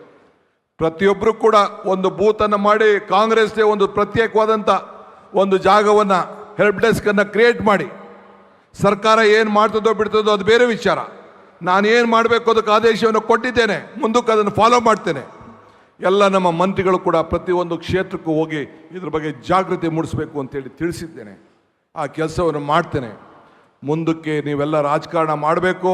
ಪ್ರತಿಯೊಬ್ಬರು ಕೂಡ ಒಂದು ಬೂತನ್ನು ಮಾಡಿ ಕಾಂಗ್ರೆಸ್ಗೆ ಒಂದು ಪ್ರತ್ಯೇಕವಾದಂಥ ಒಂದು ಜಾಗವನ್ನು, ಹೆಲ್ಪ್ ಡೆಸ್ಕನ್ನು ಕ್ರಿಯೇಟ್ ಮಾಡಿ, ಸರ್ಕಾರ ಏನು ಮಾಡ್ತದೋ ಬಿಡ್ತದೋ ಅದು ಬೇರೆ ವಿಚಾರ. ನಾನು ಏನು ಮಾಡಬೇಕು ಅದಕ್ಕೆ ಆದೇಶವನ್ನು ಕೊಟ್ಟಿದ್ದೇನೆ, ಮುಂದಕ್ಕೆ ಅದನ್ನು ಫಾಲೋ ಮಾಡ್ತೇನೆ. ಎಲ್ಲ ನಮ್ಮ ಮಂತ್ರಿಗಳು ಕೂಡ ಪ್ರತಿಯೊಂದು ಕ್ಷೇತ್ರಕ್ಕೂ ಹೋಗಿ ಇದ್ರ ಬಗ್ಗೆ ಜಾಗೃತಿ ಮೂಡಿಸಬೇಕು ಅಂತೇಳಿ ತಿಳಿಸಿದ್ದೇನೆ. ಆ ಕೆಲಸವನ್ನು ಮಾಡ್ತೇನೆ. ಮುಂದಕ್ಕೆ ನೀವೆಲ್ಲ ರಾಜಕಾರಣ ಮಾಡಬೇಕು,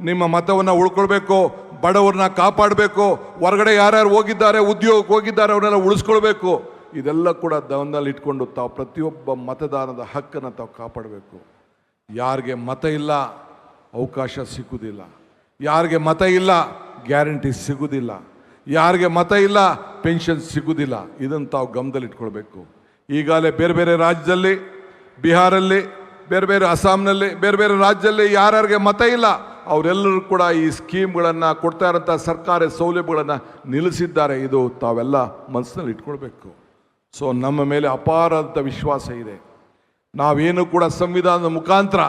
ನಿಮ್ಮ ಮತವನ್ನು ಉಳ್ಕೊಳ್ಬೇಕು, ಬಡವ್ರನ್ನ ಕಾಪಾಡಬೇಕು, ಹೊರಗಡೆ ಯಾರ್ಯಾರು ಹೋಗಿದ್ದಾರೆ, ಉದ್ಯೋಗಕ್ಕೆ ಹೋಗಿದ್ದಾರೆ ಅವನ್ನೆಲ್ಲ ಉಳಿಸ್ಕೊಳ್ಬೇಕು. ಇದೆಲ್ಲ ಕೂಡ ಗಮನದಲ್ಲಿ ಇಟ್ಕೊಂಡು ತಾವು ಪ್ರತಿಯೊಬ್ಬ ಮತದಾನದ ಹಕ್ಕನ್ನು ತಾವು ಕಾಪಾಡಬೇಕು. ಯಾರಿಗೆ ಮತ ಇಲ್ಲ ಅವಕಾಶ ಸಿಗುವುದಿಲ್ಲ, ಯಾರಿಗೆ ಮತ ಇಲ್ಲ ಗ್ಯಾರಂಟಿ ಸಿಗುವುದಿಲ್ಲ, ಯಾರಿಗೆ ಮತ ಇಲ್ಲ ಪೆನ್ಷನ್ ಸಿಗುವುದಿಲ್ಲ. ಇದನ್ನು ತಾವು ಗಮನದಲ್ಲಿ ಇಟ್ಕೊಳ್ಬೇಕು. ಈಗಾಗಲೇ ಬೇರೆ ಬೇರೆ ರಾಜ್ಯದಲ್ಲಿ, ಬಿಹಾರಲ್ಲಿ, ಬೇರೆ ಬೇರೆ ಅಸ್ಸಾಂನಲ್ಲಿ, ಬೇರೆ ಬೇರೆ ರಾಜ್ಯದಲ್ಲಿ ಯಾರ್ಯಾರಿಗೆ ಮತ ಇಲ್ಲ ಅವರೆಲ್ಲರೂ ಕೂಡ ಈ ಸ್ಕೀಮ್ಗಳನ್ನು ಕೊಡ್ತಾ ಇರೋಂಥ ಸರ್ಕಾರಿ ಸೌಲಭ್ಯಗಳನ್ನು ನಿಲ್ಲಿಸಿದ್ದಾರೆ. ಇದು ತಾವೆಲ್ಲ ಮನಸ್ಸಿನಲ್ಲಿ ಇಟ್ಕೊಳ್ಬೇಕು. ಸೊ ನಮ್ಮ ಮೇಲೆ ಅಪಾರವಾದ ವಿಶ್ವಾಸ ಇದೆ. ನಾವೇನು ಕೂಡ ಸಂವಿಧಾನದ ಮುಖಾಂತರ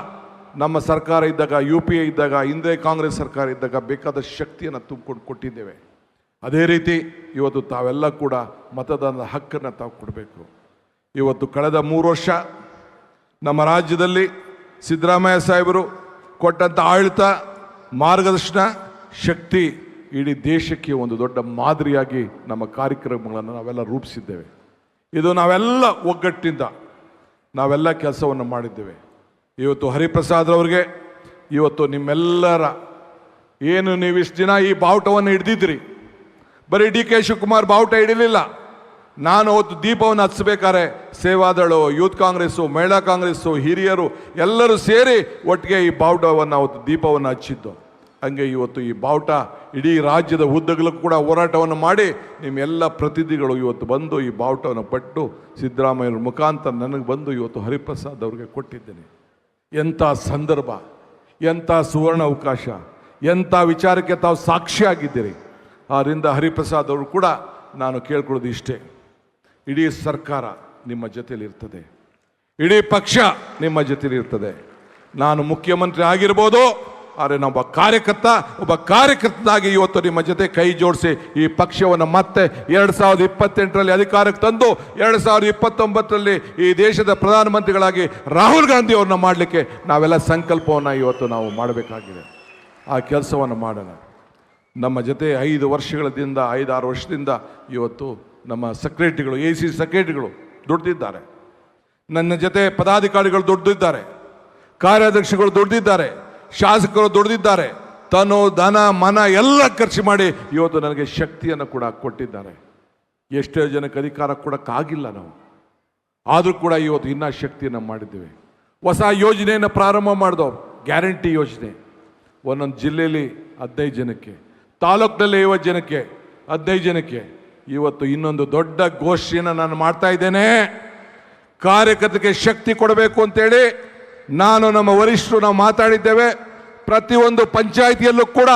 ನಮ್ಮ ಸರ್ಕಾರ ಇದ್ದಾಗ, UPA ಇದ್ದಾಗ, ಹಿಂದೆ ಕಾಂಗ್ರೆಸ್ ಸರ್ಕಾರ ಇದ್ದಾಗ ಬೇಕಾದ ಶಕ್ತಿಯನ್ನು ತುಂಬಿಕೊಂಡು ಕೊಟ್ಟಿದ್ದೇವೆ. ಅದೇ ರೀತಿ ಇವತ್ತು ತಾವೆಲ್ಲ ಕೂಡ ಮತದಾನದ ಹಕ್ಕನ್ನು ತಾವು ಕೊಡಬೇಕು. ಇವತ್ತು ಕಳೆದ 3 ವರ್ಷ ನಮ್ಮ ರಾಜ್ಯದಲ್ಲಿ ಸಿದ್ದರಾಮಯ್ಯ ಸಾಹೇಬರು ಕೊಟ್ಟಂಥ ಆಡಳಿತ, ಮಾರ್ಗದರ್ಶನ, ಶಕ್ತಿ ಇಡೀ ದೇಶಕ್ಕೆ ಒಂದು ದೊಡ್ಡ ಮಾದರಿಯಾಗಿ ನಮ್ಮ ಕಾರ್ಯಕ್ರಮಗಳನ್ನು ನಾವೆಲ್ಲ ರೂಪಿಸಿದ್ದೇವೆ. ಇದು ನಾವೆಲ್ಲ ಒಗ್ಗಟ್ಟಿನಿಂದ ನಾವೆಲ್ಲ ಕೆಲಸವನ್ನು ಮಾಡಿದ್ದೇವೆ. ಇವತ್ತು ಹರಿಪ್ರಸಾದ್ರವ್ರಿಗೆ, ಇವತ್ತು ನಿಮ್ಮೆಲ್ಲರ ಏನು ನೀವು ಇಷ್ಟು ದಿನ ಈ ಬಾವುಟವನ್ನು ಹಿಡ್ದಿದ್ರಿ, ಬರೀ DK ಶಿವಕುಮಾರ್ ಬಾವುಟ ಹಿಡಿಲಿಲ್ಲ. ನಾನು ಅವತ್ತು ದೀಪವನ್ನು ಹಚ್ಚಬೇಕಾದ್ರೆ ಸೇವಾದಳು, ಯೂತ್ ಕಾಂಗ್ರೆಸ್ಸು, ಮಹಿಳಾ ಕಾಂಗ್ರೆಸ್ಸು, ಹಿರಿಯರು ಎಲ್ಲರೂ ಸೇರಿ ಒಟ್ಟಿಗೆ ಈ ಬಾವುಟವನ್ನು ಅವತ್ತು ದೀಪವನ್ನು ಹಚ್ಚಿದ್ದು. ಹಂಗೆ ಇವತ್ತು ಈ ಬಾವುಟ ಇಡೀ ರಾಜ್ಯದ ಉದ್ದಗಲಕ್ಕೂ ಕೂಡ ಹೋರಾಟವನ್ನು ಮಾಡಿ ನಿಮ್ಮೆಲ್ಲ ಪ್ರತಿನಿಧಿಗಳು ಇವತ್ತು ಬಂದು ಈ ಬಾವುಟವನ್ನು ಪಟ್ಟು ಸಿದ್ದರಾಮಯ್ಯರ ಮುಖಾಂತರ ನನಗೆ ಬಂದು ಇವತ್ತು ಹರಿಪ್ರಸಾದ್ ಅವ್ರಿಗೆ ಕೊಟ್ಟಿದ್ದೇನೆ. ಎಂಥ ಸಂದರ್ಭ, ಎಂಥ ಸುವರ್ಣ ಅವಕಾಶ, ಎಂಥ ವಿಚಾರಕ್ಕೆ ತಾವು ಸಾಕ್ಷಿಯಾಗಿದ್ದೀರಿ. ಆದ್ದರಿಂದ ಹರಿಪ್ರಸಾದ್ ಅವರು ಕೂಡ ನಾನು ಕೇಳ್ಕೊಳ್ಳೋದು ಇಷ್ಟೇ, ಇಡೀ ಸರ್ಕಾರ ನಿಮ್ಮ ಜೊತೆಲಿ ಇರ್ತದೆ, ಇಡೀ ಪಕ್ಷ ನಿಮ್ಮ ಜೊತೆಲಿ ಇರ್ತದೆ. ನಾನು ಮುಖ್ಯಮಂತ್ರಿ ಆಗಿರ್ಬೋದು, ಆದರೆ ಒಬ್ಬ ಕಾರ್ಯಕರ್ತನಾಗಿ ಇವತ್ತು ನಿಮ್ಮ ಜೊತೆ ಕೈ ಜೋಡಿಸಿ ಈ ಪಕ್ಷವನ್ನು ಮತ್ತೆ 2028ರಲ್ಲಿ ಅಧಿಕಾರಕ್ಕೆ ತಂದು 2029ರಲ್ಲಿ ಈ ದೇಶದ ಪ್ರಧಾನಮಂತ್ರಿಗಳಾಗಿ ರಾಹುಲ್ ಗಾಂಧಿ ಅವ್ರನ್ನ ಮಾಡಲಿಕ್ಕೆ ನಾವೆಲ್ಲ ಸಂಕಲ್ಪವನ್ನು ಇವತ್ತು ನಾವು ಮಾಡಬೇಕಾಗಿದೆ. ಆ ಕೆಲಸವನ್ನು ಮಾಡೋಣ. ನಮ್ಮ ಜೊತೆ 5 ವರ್ಷಗಳಿಂದ 5-6 ವರ್ಷದಿಂದ ಇವತ್ತು ನಮ್ಮ ಸೆಕ್ರೆಟರಿಗಳು, AC ಸೆಕ್ರೆಟರಿಗಳು ದುಡ್ದಿದ್ದಾರೆ. ನನ್ನ ಜೊತೆ ಪದಾಧಿಕಾರಿಗಳು ದುಡ್ದಿದ್ದಾರೆ, ಕಾರ್ಯಾಧ್ಯಕ್ಷಗಳು ದುಡ್ದಿದ್ದಾರೆ, ಶಾಸಕರು ದುಡ್ದಿದ್ದಾರೆ. ತನು ಧನ ಮನ ಎಲ್ಲ ಖರ್ಚು ಮಾಡಿ ಇವತ್ತು ನನಗೆ ಶಕ್ತಿಯನ್ನು ಕೂಡ ಕೊಟ್ಟಿದ್ದಾರೆ. ಎಷ್ಟೋ ಜನಕ್ಕೆ ಅಧಿಕಾರ ಕೊಡೋಕ್ಕಾಗಿಲ್ಲ ನಾವು, ಆದರೂ ಕೂಡ ಇವತ್ತು ಇನ್ನೂ ಶಕ್ತಿಯನ್ನು ಮಾಡಿದ್ದೇವೆ. ಹೊಸ ಯೋಜನೆಯನ್ನು ಪ್ರಾರಂಭ ಮಾಡಿದೋ, ಗ್ಯಾರಂಟಿ ಯೋಜನೆ. ಒಂದೊಂದು ಜಿಲ್ಲೆಯಲ್ಲಿ 15 ಜನಕ್ಕೆ, ತಾಲೂಕಿನಲ್ಲಿ 50 ಜನಕ್ಕೆ, 15 ಜನಕ್ಕೆ. ಇವತ್ತು ಇನ್ನೊಂದು ದೊಡ್ಡ ಗೋಷ್ಠಿಯನ್ನು ನಾನು ಮಾಡ್ತಾ ಇದ್ದೇನೆ. ಕಾರ್ಯಕರ್ತರಿಗೆ ಶಕ್ತಿ ಕೊಡಬೇಕು ಅಂತೇಳಿ ನಾನು, ನಮ್ಮ ವರಿಷ್ಠರು ನಾವು ಮಾತಾಡಿದ್ದೇವೆ. ಪ್ರತಿಯೊಂದು ಪಂಚಾಯಿತಿಯಲ್ಲೂ ಕೂಡ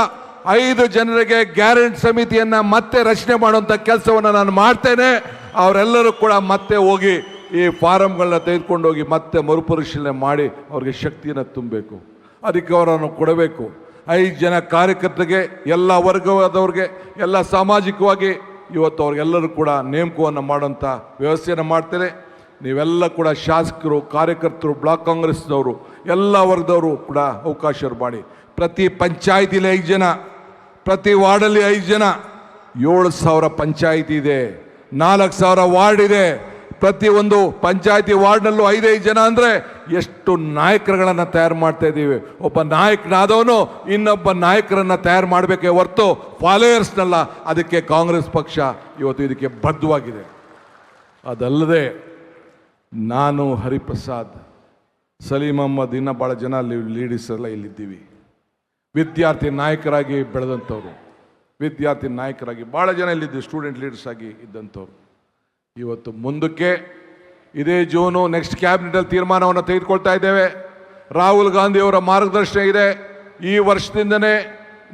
5 ಜನರಿಗೆ ಗ್ಯಾರಂಟಿ ಸಮಿತಿಯನ್ನು ಮತ್ತೆ ರಚನೆ ಮಾಡುವಂಥ ಕೆಲಸವನ್ನು ನಾನು ಮಾಡ್ತೇನೆ. ಅವರೆಲ್ಲರೂ ಕೂಡ ಮತ್ತೆ ಹೋಗಿ ಈ ಫಾರಮ್ಗಳನ್ನ ತೆಗೆದುಕೊಂಡೋಗಿ ಮತ್ತೆ ಮರುಪರಿಶೀಲನೆ ಮಾಡಿ ಅವ್ರಿಗೆ ಶಕ್ತಿಯನ್ನು ತುಂಬಬೇಕು, ಅದಕ್ಕೆ ಅವರನ್ನು ಕೊಡಬೇಕು. 5 ಜನ ಕಾರ್ಯಕರ್ತರಿಗೆ, ಎಲ್ಲ ವರ್ಗವಾದವ್ರಿಗೆ, ಎಲ್ಲ ಸಾಮಾಜಿಕವಾಗಿ ಇವತ್ತು ಅವ್ರಿಗೆಲ್ಲರೂ ಕೂಡ ನೇಮಕವನ್ನು ಮಾಡೋಂಥ ವ್ಯವಸ್ಥೆಯನ್ನು ಮಾಡ್ತೇನೆ. ನೀವೆಲ್ಲ ಕೂಡ ಶಾಸಕರು, ಕಾರ್ಯಕರ್ತರು, ಬ್ಲಾಕ್ ಕಾಂಗ್ರೆಸ್ನವರು, ಎಲ್ಲ ವರ್ಗದವರು ಕೂಡ ಅವಕಾಶ ಮಾಡಿ. ಪ್ರತಿ ಪಂಚಾಯಿತಿಲಿ 5 ಜನ, ಪ್ರತಿ ವಾರ್ಡಲ್ಲಿ 5 ಜನ, 7,000 ಪಂಚಾಯಿತಿ ಇದೆ, 4,000 ವಾರ್ಡ್ ಇದೆ. ಪ್ರತಿಯೊಂದು ಪಂಚಾಯಿತಿ ವಾರ್ಡ್ನಲ್ಲೂ 5-5 ಜನ ಅಂದರೆ ಎಷ್ಟು ನಾಯಕರುಗಳನ್ನು ತಯಾರು ಮಾಡ್ತಾ ಇದ್ದೀವಿ. ಒಬ್ಬ ನಾಯಕನಾದವನು ಇನ್ನೊಬ್ಬ ನಾಯಕರನ್ನು ತಯಾರು ಮಾಡಬೇಕೇ ಹೊರತು ಫಾಲೋಯರ್ಸ್ನಲ್ಲ. ಅದಕ್ಕೆ ಕಾಂಗ್ರೆಸ್ ಪಕ್ಷ ಇವತ್ತು ಇದಕ್ಕೆ ಬದ್ಧವಾಗಿದೆ. ಅದಲ್ಲದೆ ನಾನು, ಹರಿಪ್ರಸಾದ್, ಸಲೀಂ ಅಹಮ್ಮದ್, ಇನ್ನೂ ಭಾಳ ಜನ ಲೀಡರ್ಸ್ ಎಲ್ಲ ಇಲ್ಲಿದ್ದೀವಿ. ವಿದ್ಯಾರ್ಥಿ ನಾಯಕರಾಗಿ ಬೆಳೆದಂಥವ್ರು, ವಿದ್ಯಾರ್ಥಿ ನಾಯಕರಾಗಿ ಭಾಳ ಜನ ಇಲ್ಲಿದ್ದೀವಿ, ಸ್ಟೂಡೆಂಟ್ ಲೀಡರ್ಸ್ ಆಗಿ ಇದ್ದಂಥವ್ರು. ಇವತ್ತು ಮುಂದಕ್ಕೆ ಇದೇ ಜೂನು ನೆಕ್ಸ್ಟ್ ಕ್ಯಾಬಿನೆಟಲ್ಲಿ ತೀರ್ಮಾನವನ್ನು ತೆಗೆದುಕೊಳ್ತಾ ಇದ್ದೇವೆ. ರಾಹುಲ್ ಗಾಂಧಿಯವರ ಮಾರ್ಗದರ್ಶನ ಇದೆ. ಈ ವರ್ಷದಿಂದನೇ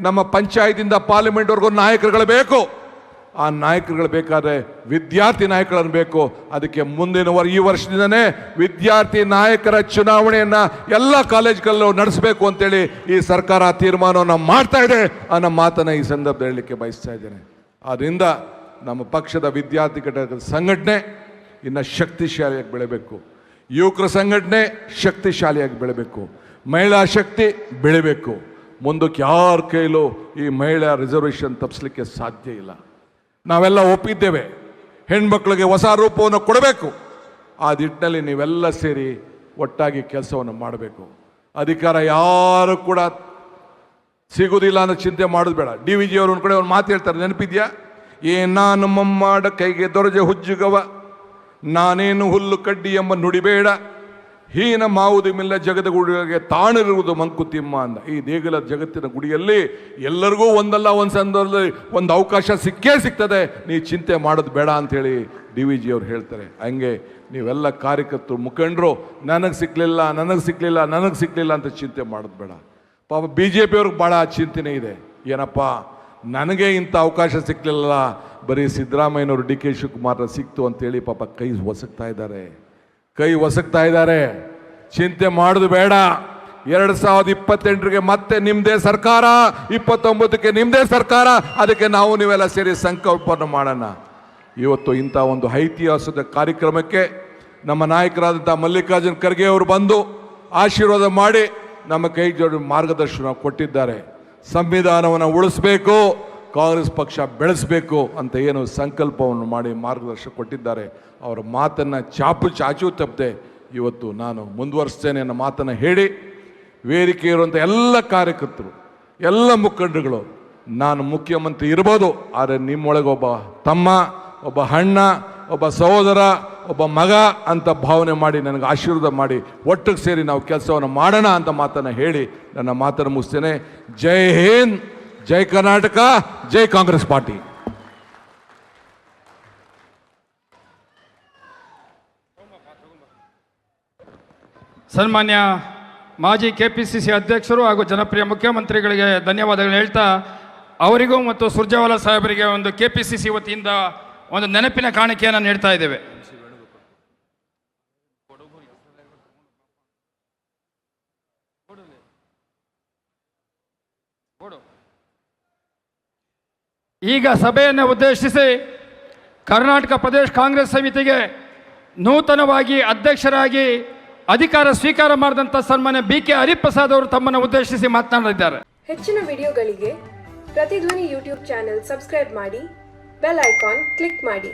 ನಮ್ಮ ಪಂಚಾಯತಿಂದ ಪಾರ್ಲಿಮೆಂಟ್ವರೆಗೂ ನಾಯಕರುಗಳು ಬೇಕು. ಆ ನಾಯಕರುಗಳು ಬೇಕಾದರೆ ವಿದ್ಯಾರ್ಥಿ ನಾಯಕರನ್ನು ಬೇಕು. ಅದಕ್ಕೆ ಮುಂದಿನ ಈ ವರ್ಷದಿಂದನೇ ವಿದ್ಯಾರ್ಥಿ ನಾಯಕರ ಚುನಾವಣೆಯನ್ನು ಎಲ್ಲ ಕಾಲೇಜ್ಗಳಲ್ಲೂ ನಡೆಸಬೇಕು ಅಂತೇಳಿ ಈ ಸರ್ಕಾರ ತೀರ್ಮಾನವನ್ನು ಮಾಡ್ತಾ ಇದೆ ಅನ್ನೋ ಮಾತನ್ನು ಈ ಸಂದರ್ಭದಲ್ಲಿ ಹೇಳಲಿಕ್ಕೆ ಬಯಸ್ತಾ ಇದ್ದೇನೆ. ಆದ್ದರಿಂದ ನಮ್ಮ ಪಕ್ಷದ ವಿದ್ಯಾರ್ಥಿ ಘಟಕದ ಸಂಘಟನೆ ಇನ್ನು ಶಕ್ತಿಶಾಲಿಯಾಗಿ ಬೆಳೆಯಬೇಕು. ಯುವಕರ ಸಂಘಟನೆ ಶಕ್ತಿಶಾಲಿಯಾಗಿ ಬೆಳೆಯಬೇಕು. ಮಹಿಳಾ ಶಕ್ತಿ ಬೆಳೆಯಬೇಕು. ಮುಂದಕ್ಕೆ ಯಾರ ಕೈಲೂ ಈ ಮಹಿಳಾ ರಿಸರ್ವೇಷನ್ ತಪ್ಪಿಸ್ಲಿಕ್ಕೆ ಸಾಧ್ಯ ಇಲ್ಲ. ನಾವೆಲ್ಲ ಒಪ್ಪಿದ್ದೇವೆ, ಹೆಣ್ಮಕ್ಳಿಗೆ ಹೊಸ ರೂಪವನ್ನು ಕೊಡಬೇಕು. ಆ ನಿಟ್ಟಿನಲ್ಲಿ ನೀವೆಲ್ಲ ಸೇರಿ ಒಟ್ಟಾಗಿ ಕೆಲಸವನ್ನು ಮಾಡಬೇಕು. ಅಧಿಕಾರ ಯಾರು ಕೂಡ ಸಿಗುವುದಿಲ್ಲ ಅನ್ನೋ ಚಿಂತೆ ಮಾಡೋದು ಬೇಡ. DVG ಅವರು ಒಂದು ಕಡೆ ಒಂದು ಮಾತು ಹೇಳ್ತಾರೆ, ನೆನಪಿದ್ಯಾ? ನಾನು ಮಮ್ಮಾಡ ಕೈಗೆ ದೊರಜೆ ಹುಜ್ಜುಗವ, ನಾನೇನು ಹುಲ್ಲು ಕಡ್ಡಿ ಎಂಬ ನುಡಿಬೇಡ, ಹೀನ ಮಾವುದು ಮಿಲ್ಲ ಜಗದ ಗುಡಿಗೆ ತಾಣಿರುವುದು ಮಂಕುತಿಮ್ಮ ಅಂದ. ಈ ದೇಗುಲ ಜಗತ್ತಿನ ಗುಡಿಯಲ್ಲಿ ಎಲ್ಲರಿಗೂ ಒಂದಲ್ಲ ಒಂದು ಸಂದರ್ಭದಲ್ಲಿ ಒಂದು ಅವಕಾಶ ಸಿಕ್ಕೇ ಸಿಗ್ತದೆ, ನೀ ಚಿಂತೆ ಮಾಡೋದು ಬೇಡ ಅಂಥೇಳಿ DVG ಅವರು ಹೇಳ್ತಾರೆ. ಹಂಗೆ ನೀವೆಲ್ಲ ಕಾರ್ಯಕರ್ತರು, ಮುಖಂಡರು ನನಗೆ ಸಿಕ್ಕಲಿಲ್ಲ ಅಂತ ಚಿಂತೆ ಮಾಡೋದು ಬೇಡ. ಪಾಪ BJP ಅವ್ರಿಗೆ ಭಾಳ ಚಿಂತನೆ ಇದೆ. ಏನಪ್ಪ, ನನಗೆ ಇಂಥ ಅವಕಾಶ ಸಿಕ್ಕಲಿಲ್ಲ, ಬರೀ ಸಿದ್ದರಾಮಯ್ಯನವರು DK ಶಿವಕುಮಾರ್ ಸಿಕ್ತು ಅಂತೇಳಿ ಪಾಪ ಕೈ ಒಸಕ್ತಾ ಇದ್ದಾರೆ. ಚಿಂತೆ ಮಾಡೋದು ಬೇಡ. 2028ಗೆ ಮತ್ತೆ ನಿಮ್ಮದೇ ಸರ್ಕಾರ, 29ಕ್ಕೆ ನಿಮ್ಮದೇ ಸರ್ಕಾರ. ಅದಕ್ಕೆ ನಾವು ನೀವೆಲ್ಲ ಸೇರಿ ಸಂಕಲ್ಪವನ್ನು ಮಾಡೋಣ. ಇವತ್ತು ಇಂಥ ಒಂದು ಐತಿಹಾಸಿಕ ಕಾರ್ಯಕ್ರಮಕ್ಕೆ ನಮ್ಮ ನಾಯಕರಾದಂಥ ಮಲ್ಲಿಕಾರ್ಜುನ್ ಖರ್ಗೆ ಅವರು ಬಂದು ಆಶೀರ್ವಾದ ಮಾಡಿ ನಮ್ಮ ಕೈ ಜೋಡಿ ಮಾರ್ಗದರ್ಶನ ಕೊಟ್ಟಿದ್ದಾರೆ. ಸಂವಿಧಾನವನ್ನು ಉಳಿಸಬೇಕು, ಕಾಂಗ್ರೆಸ್ ಪಕ್ಷ ಬೆಳೆಸಬೇಕು ಅಂತ ಏನು ಸಂಕಲ್ಪವನ್ನು ಮಾಡಿ ಮಾರ್ಗದರ್ಶನ ಕೊಟ್ಟಿದ್ದಾರೆ. ಅವರ ಮಾತನ್ನು ಚಾಚು ತಪ್ಪದೆ ಇವತ್ತು ನಾನು ಮುಂದುವರಿಸ್ತೇನೆ ಅನ್ನೋ ಮಾತನ್ನು ಹೇಳಿ, ವೇದಿಕೆ ಇರುವಂಥ ಎಲ್ಲ ಕಾರ್ಯಕರ್ತರು, ಎಲ್ಲ ಮುಖಂಡರುಗಳು, ನಾನು ಮುಖ್ಯಮಂತ್ರಿ ಇರ್ಬೋದು, ಆದರೆ ನಿಮ್ಮೊಳಗೆ ಒಬ್ಬ ತಮ್ಮ, ಒಬ್ಬ ಅಣ್ಣ, ಒಬ್ಬ ಸಹೋದರ, ಒಬ್ಬ ಮಗ ಅಂತ ಭಾವನೆ ಮಾಡಿ ನನಗೆ ಆಶೀರ್ವಾದ ಮಾಡಿ ಒಟ್ಟಿಗೆ ಸೇರಿ ನಾವು ಕೆಲಸವನ್ನು ಮಾಡೋಣ ಅಂತ ಮಾತನ್ನು ಹೇಳಿ ನನ್ನ ಮಾತನ್ನು ಮುಗಿಸ್ತೇನೆ. ಜೈ ಹಿಂದ್, ಜೈ ಕರ್ನಾಟಕ, ಜೈ ಕಾಂಗ್ರೆಸ್ ಪಾರ್ಟಿ. ಸನ್ಮಾನ್ಯ ಮಾಜಿ KPCC ಅಧ್ಯಕ್ಷರು ಹಾಗೂ ಜನಪ್ರಿಯ ಮುಖ್ಯಮಂತ್ರಿಗಳಿಗೆ ಧನ್ಯವಾದಗಳು ಹೇಳ್ತಾ, ಅವರಿಗೂ ಮತ್ತು ಸುರ್ಜೇವಾಲಾ ಸಾಹೇಬರಿಗೆ ಒಂದು KPCC ವತಿಯಿಂದ ಒಂದು ನೆನಪಿನ ಕಾಣಿಕೆಯನ್ನು ನೀಡ್ತಾ ಇದ್ದೇವೆ. ಈಗ ಸಭೆಯನ್ನು ಉದ್ದೇಶಿಸಿ ಕರ್ನಾಟಕ ಪ್ರದೇಶ ಕಾಂಗ್ರೆಸ್ ಸಮಿತಿಗೆ ನೂತನವಾಗಿ ಅಧ್ಯಕ್ಷರಾಗಿ ಅಧಿಕಾರ ಸ್ವೀಕಾರ ಮಾಡಿದಂಥ ಸನ್ಮಾನ್ಯ BK ಹರಿಪ್ರಸಾದ್ ಅವರು ತಮ್ಮನ್ನು ಉದ್ದೇಶಿಸಿ ಮಾತನಾಡಲಿದ್ದಾರೆ. ಹೆಚ್ಚಿನ ವಿಡಿಯೋಗಳಿಗೆ ಪ್ರತಿಧ್ವನಿ ಯೂಟ್ಯೂಬ್ ಚಾನೆಲ್ ಸಬ್ಸ್ಕ್ರೈಬ್ ಮಾಡಿ, ಬೆಲ್ ಐಕಾನ್ ಕ್ಲಿಕ್ ಮಾಡಿ.